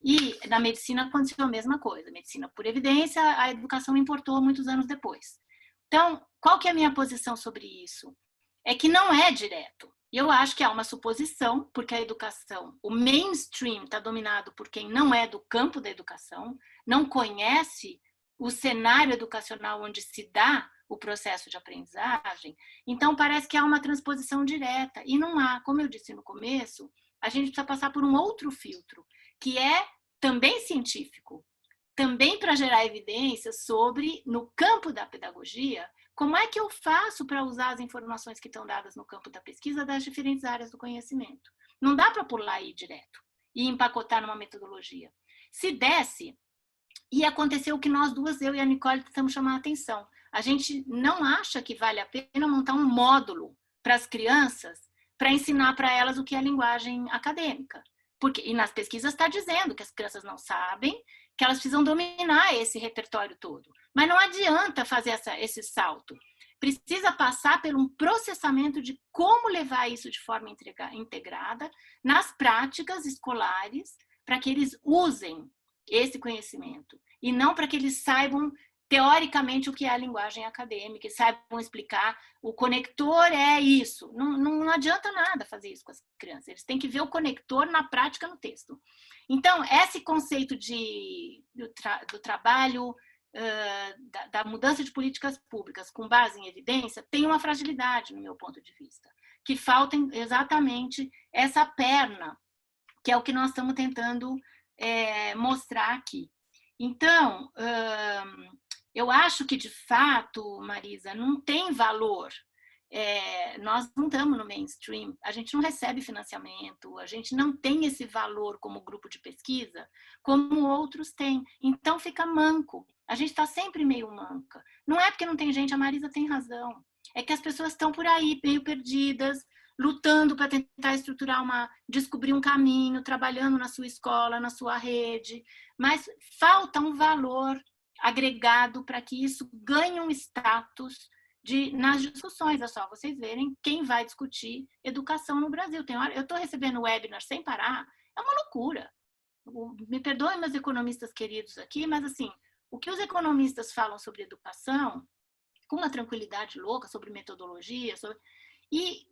E na medicina aconteceu a mesma coisa, medicina por evidência, a educação importou muitos anos depois. Então, qual que é a minha posição sobre isso? É que não é direto. E eu acho que há uma suposição, porque a educação, o mainstream está dominado por quem não é do campo da educação, não conhece o cenário educacional onde se dá o processo de aprendizagem, então parece que há uma transposição direta, e não há. Como eu disse no começo, a gente precisa passar por um outro filtro, que é também científico, também para gerar evidências sobre, no campo da pedagogia, como é que eu faço para usar as informações que estão dadas no campo da pesquisa das diferentes áreas do conhecimento. Não dá para pular aí direto e empacotar numa metodologia. Se desse, E aconteceu o que nós duas, eu e a Nicole, estamos chamando a atenção. A gente não acha que vale a pena montar um módulo para as crianças para ensinar para elas o que é linguagem acadêmica. E nas pesquisas está dizendo que as crianças não sabem, que elas precisam dominar esse repertório todo. Mas não adianta fazer esse salto. Precisa passar por um processamento de como levar isso de forma integrada nas práticas escolares, para que eles usem esse conhecimento, e não para que eles saibam teoricamente o que é a linguagem acadêmica, e saibam explicar o conector é isso. Não adianta nada fazer isso com as crianças, eles têm que ver o conector na prática, no texto. Então, esse conceito do trabalho, da mudança de políticas públicas com base em evidência, tem uma fragilidade, no meu ponto de vista, que falta exatamente essa perna, que é o que nós estamos tentando mostrar aqui. Então, eu acho que, de fato, Marisa, não tem valor. Nós não estamos no mainstream, a gente não recebe financiamento, a gente não tem esse valor como grupo de pesquisa, como outros têm. Então, fica manco. A gente está sempre meio manca. Não é porque não tem gente, a Marisa tem razão. É que as pessoas estão por aí, meio perdidas, lutando para tentar descobrir um caminho, trabalhando na sua escola, na sua rede, mas falta um valor agregado para que isso ganhe um status nas discussões. É só vocês verem quem vai discutir educação no Brasil. Eu estou recebendo webinar sem parar, é uma loucura. Me perdoem meus economistas queridos aqui, mas assim, o que os economistas falam sobre educação, com uma tranquilidade louca, sobre metodologia, e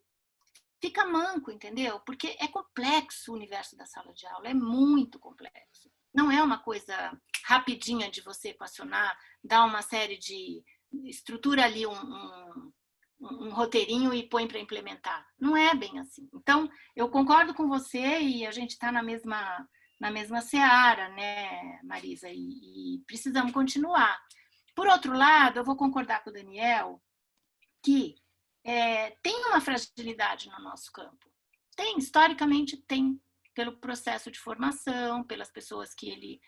fica manco, entendeu? Porque é complexo o universo da sala de aula, é muito complexo. Não é uma coisa rapidinha de você equacionar, dar uma série de... estrutura ali um roteirinho e põe para implementar. Não é bem assim. Então, eu concordo com você e a gente está na mesma seara, né, Marisa? E precisamos continuar. Por outro lado, eu vou concordar com o Daniel que tem uma fragilidade no nosso campo. Historicamente tem, pelo processo de formação, pelas pessoas que ele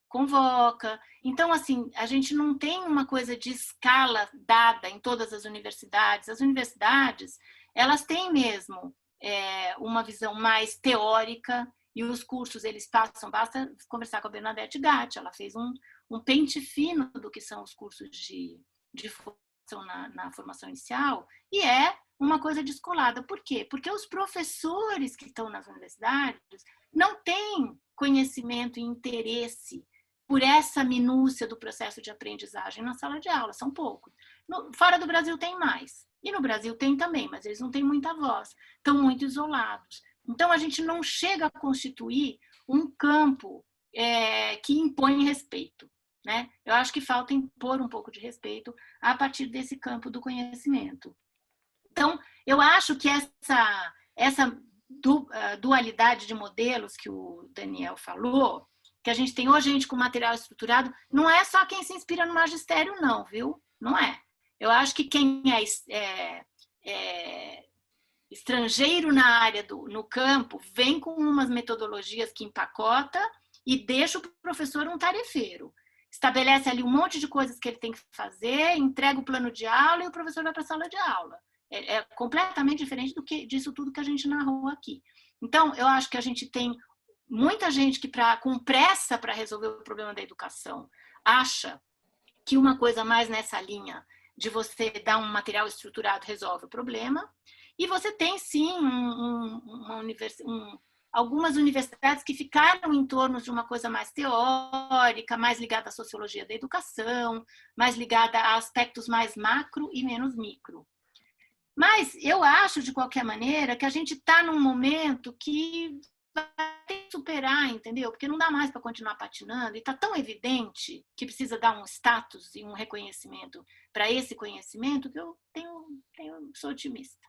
convoca. Então, assim, a gente não tem uma coisa de escala dada em todas as universidades. As universidades, elas têm mesmo uma visão mais teórica, e os cursos, eles passam, basta conversar com a Bernadette Gatti, ela fez um pente fino do que são os cursos de formação na formação inicial, e é uma coisa descolada. Por quê? Porque os professores que estão nas universidades não têm conhecimento e interesse por essa minúcia do processo de aprendizagem na sala de aula, são poucos. Fora do Brasil tem mais, e no Brasil tem também, mas eles não têm muita voz, estão muito isolados. Então, a gente não chega a constituir um campo que impõe respeito, né? Eu acho que falta impor um pouco de respeito a partir desse campo do conhecimento. Então, eu acho que essa dualidade de modelos que o Daniel falou, que a gente tem hoje gente com material estruturado, não é só quem se inspira no magistério, não, viu? Não é. Eu acho que quem estrangeiro na área, no campo, vem com umas metodologias que empacota e deixa o professor um tarefeiro. Estabelece ali um monte de coisas que ele tem que fazer, entrega o plano de aula e o professor vai para a sala de aula. É completamente diferente disso tudo que a gente narrou aqui. Então, eu acho que a gente tem muita gente que, com pressa para resolver o problema da educação, acha que uma coisa mais nessa linha de você dar um material estruturado resolve o problema. E você tem, sim, algumas universidades que ficaram em torno de uma coisa mais teórica, mais ligada à sociologia da educação, mais ligada a aspectos mais macro e menos micro. Mas eu acho, de qualquer maneira, que a gente está num momento que vai ter que superar, entendeu? Porque não dá mais para continuar patinando, e está tão evidente que precisa dar um status e um reconhecimento para esse conhecimento que eu sou otimista.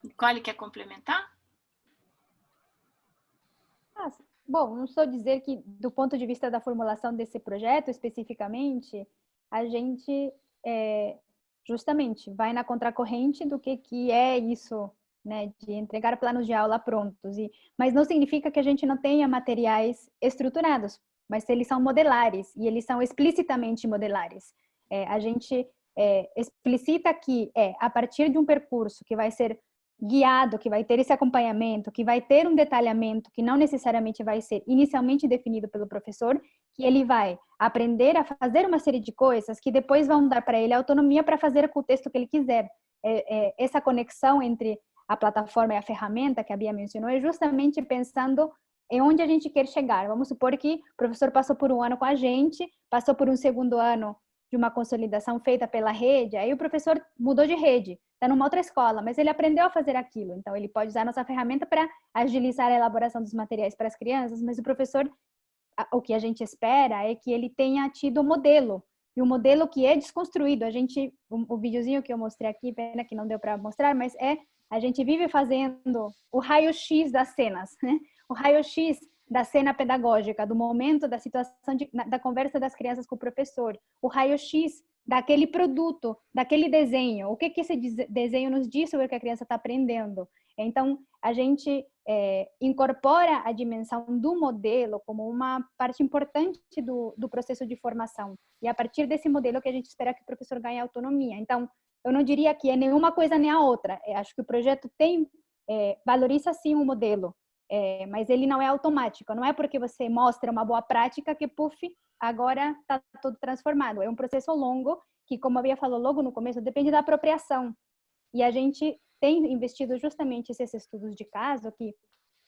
Nicole, quer complementar? Bom, não sou dizer que, do ponto de vista da formulação desse projeto, especificamente, a gente justamente vai na contracorrente do que é isso né, de entregar planos de aula prontos. Mas não significa que a gente não tenha materiais estruturados, mas eles são modelares e eles são explicitamente modelares. A gente explicita que a partir de um percurso que vai ser guiado, que vai ter esse acompanhamento, que vai ter um detalhamento que não necessariamente vai ser inicialmente definido pelo professor, que ele vai aprender a fazer uma série de coisas que depois vão dar para ele autonomia para fazer com o texto que ele quiser. Essa conexão entre a plataforma e a ferramenta que a Bia mencionou é justamente pensando em onde a gente quer chegar. Vamos supor que o professor passou por um ano com a gente, passou por um segundo ano de uma consolidação feita pela rede, aí o professor mudou de rede, está numa outra escola, mas ele aprendeu a fazer aquilo, então ele pode usar a nossa ferramenta para agilizar a elaboração dos materiais para as crianças, mas o professor, o que a gente espera é que ele tenha tido um modelo, e um modelo que é desconstruído. O videozinho que eu mostrei aqui, pena que não deu para mostrar, mas a gente vive fazendo o raio-x das cenas, né? O raio-x da cena pedagógica, do momento, da situação, da conversa das crianças com o professor, o raio-x daquele produto, daquele desenho, o que esse desenho nos diz sobre o que a criança está aprendendo. Então, a gente incorpora a dimensão do modelo como uma parte importante do processo de formação. E a partir desse modelo que a gente espera que o professor ganhe autonomia. Então, eu não diria que é nenhuma coisa nem a outra. Acho que o projeto valoriza sim o modelo, mas ele não é automático. Não é porque você mostra uma boa prática que, agora está tudo transformado. É um processo longo que, como a Bia falou logo no começo, depende da apropriação. E a gente tem investido justamente esses estudos de caso que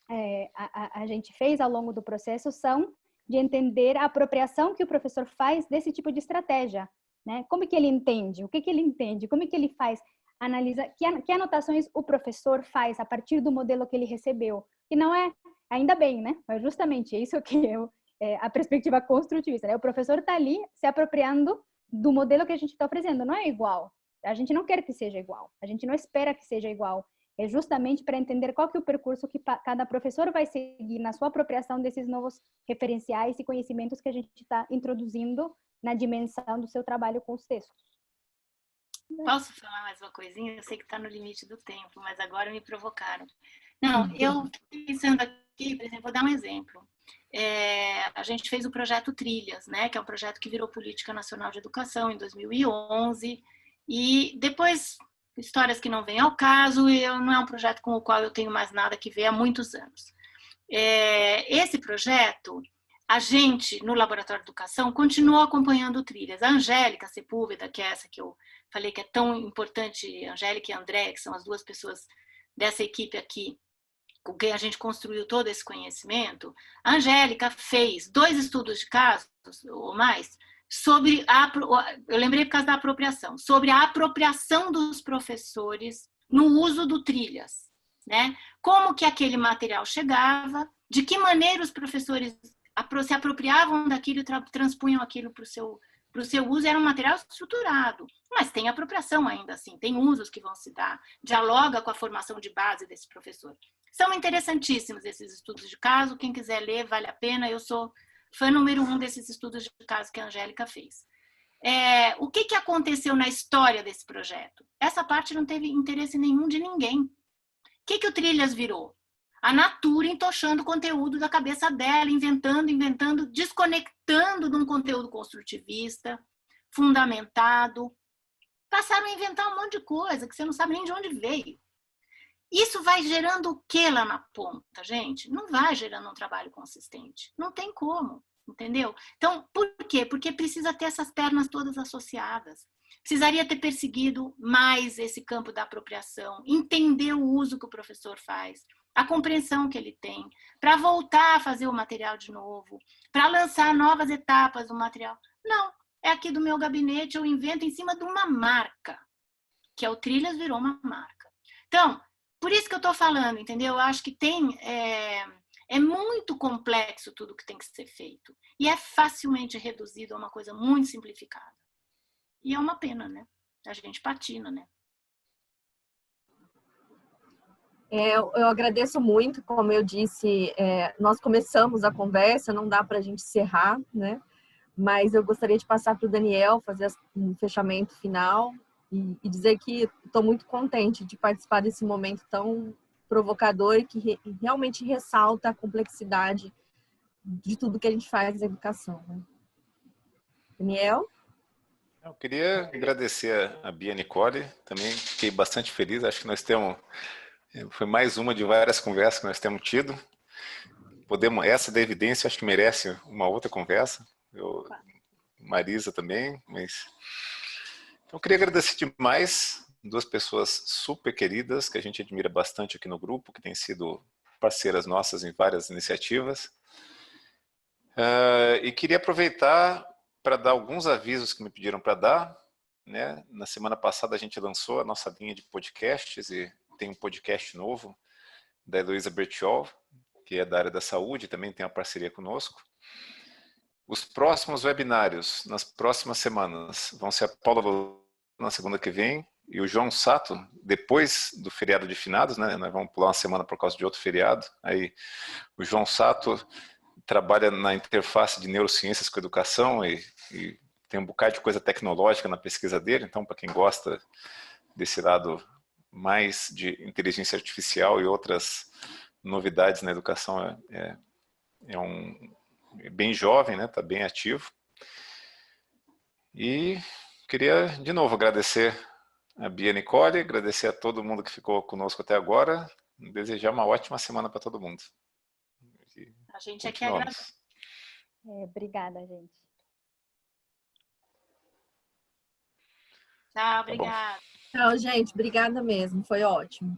a gente fez ao longo do processo, são de entender a apropriação que o professor faz desse tipo de estratégia, né? Como que ele entende? O que ele entende? Como que ele faz? Analisa que anotações o professor faz a partir do modelo que ele recebeu. E não ainda bem, né? Mas justamente isso que a perspectiva construtivista, né? O professor está ali se apropriando do modelo que a gente está oferecendo. Não é igual. A gente não quer que seja igual. A gente não espera que seja igual. É justamente para entender qual que é o percurso que cada professor vai seguir na sua apropriação desses novos referenciais e conhecimentos que a gente está introduzindo na dimensão do seu trabalho com os textos. Posso falar mais uma coisinha? Eu sei que está no limite do tempo, mas agora me provocaram. Não, eu pensando aqui, por exemplo, vou dar um exemplo. A gente fez o projeto Trilhas, né, que é um projeto que virou Política Nacional de Educação em 2011, e depois, histórias que não vêm ao caso, não é um projeto com o qual eu tenho mais nada que ver há muitos anos. Esse projeto, a gente, no Laboratório de Educação, continuou acompanhando Trilhas. A Angélica Sepúlveda, que é essa que eu falei que é tão importante, Angélica e André, que são as duas pessoas dessa equipe aqui, com quem a gente construiu todo esse conhecimento, a Angélica fez 2 estudos de casos, ou mais, sobre eu lembrei por causa da apropriação, sobre a apropriação dos professores no uso do Trilhas, né? Como que aquele material chegava, de que maneira os professores se apropriavam daquilo e transpunham aquilo para o seu uso. Era um material estruturado, mas tem apropriação ainda assim, tem usos que vão se dar, dialoga com a formação de base desse professor. São interessantíssimos esses estudos de caso, quem quiser ler, vale a pena, eu sou fã número 1 desses estudos de caso que a Angélica fez. O que aconteceu na história desse projeto? Essa parte não teve interesse nenhum de ninguém. O que o Trilhas virou? A Natura entochando o conteúdo da cabeça dela, inventando, desconectando de um conteúdo construtivista, fundamentado. Passaram a inventar um monte de coisa que você não sabe nem de onde veio. Isso vai gerando o que lá na ponta, gente? Não vai gerando um trabalho consistente. Não tem como, entendeu? Então, por quê? Porque precisa ter essas pernas todas associadas. Precisaria ter perseguido mais esse campo da apropriação, entender o uso que o professor faz, a compreensão que ele tem, para voltar a fazer o material de novo, para lançar novas etapas do material. Não, é aqui do meu gabinete, eu invento em cima de uma marca, que é o Trilhas virou uma marca. Então, por isso que eu estou falando, entendeu? Eu acho que é muito complexo tudo que tem que ser feito. E é facilmente reduzido a uma coisa muito simplificada. E é uma pena, né? A gente patina, né? Eu agradeço muito, como eu disse, nós começamos a conversa, não dá para a gente encerrar, né? Mas eu gostaria de passar para o Daniel fazer um fechamento final e dizer que estou muito contente de participar desse momento tão provocador e que realmente ressalta a complexidade de tudo que a gente faz na educação, né? Daniel? Eu queria agradecer a Bia Nicole, também fiquei bastante feliz, acho que nós temos, foi mais uma de várias conversas que nós temos tido. Essa da evidência acho que merece uma outra conversa, Marisa também, mas... Então, eu queria agradecer demais duas pessoas super queridas, que a gente admira bastante aqui no grupo, que têm sido parceiras nossas em várias iniciativas. E queria aproveitar para dar alguns avisos que me pediram para dar, né? Na semana passada a gente lançou a nossa linha de podcasts e tem um podcast novo da Heloísa Bertiol, que é da área da saúde, também tem uma parceria conosco. Os próximos webinários, nas próximas semanas, vão ser a Paula na segunda que vem e o João Sato, depois do feriado de finados, né? Nós vamos pular uma semana por causa de outro feriado. Aí o João Sato trabalha na interface de neurociências com educação e tem um bocado de coisa tecnológica na pesquisa dele, então para quem gosta desse lado mais de inteligência artificial e outras novidades na educação, é bem jovem, né? Está bem ativo. E queria de novo agradecer a Bia Nicole, agradecer a todo mundo que ficou conosco até agora, desejar uma ótima semana para todo mundo. A gente aqui agradece. Obrigada, gente. Tchau, obrigada. Tchau, gente. Obrigada mesmo. Foi ótimo.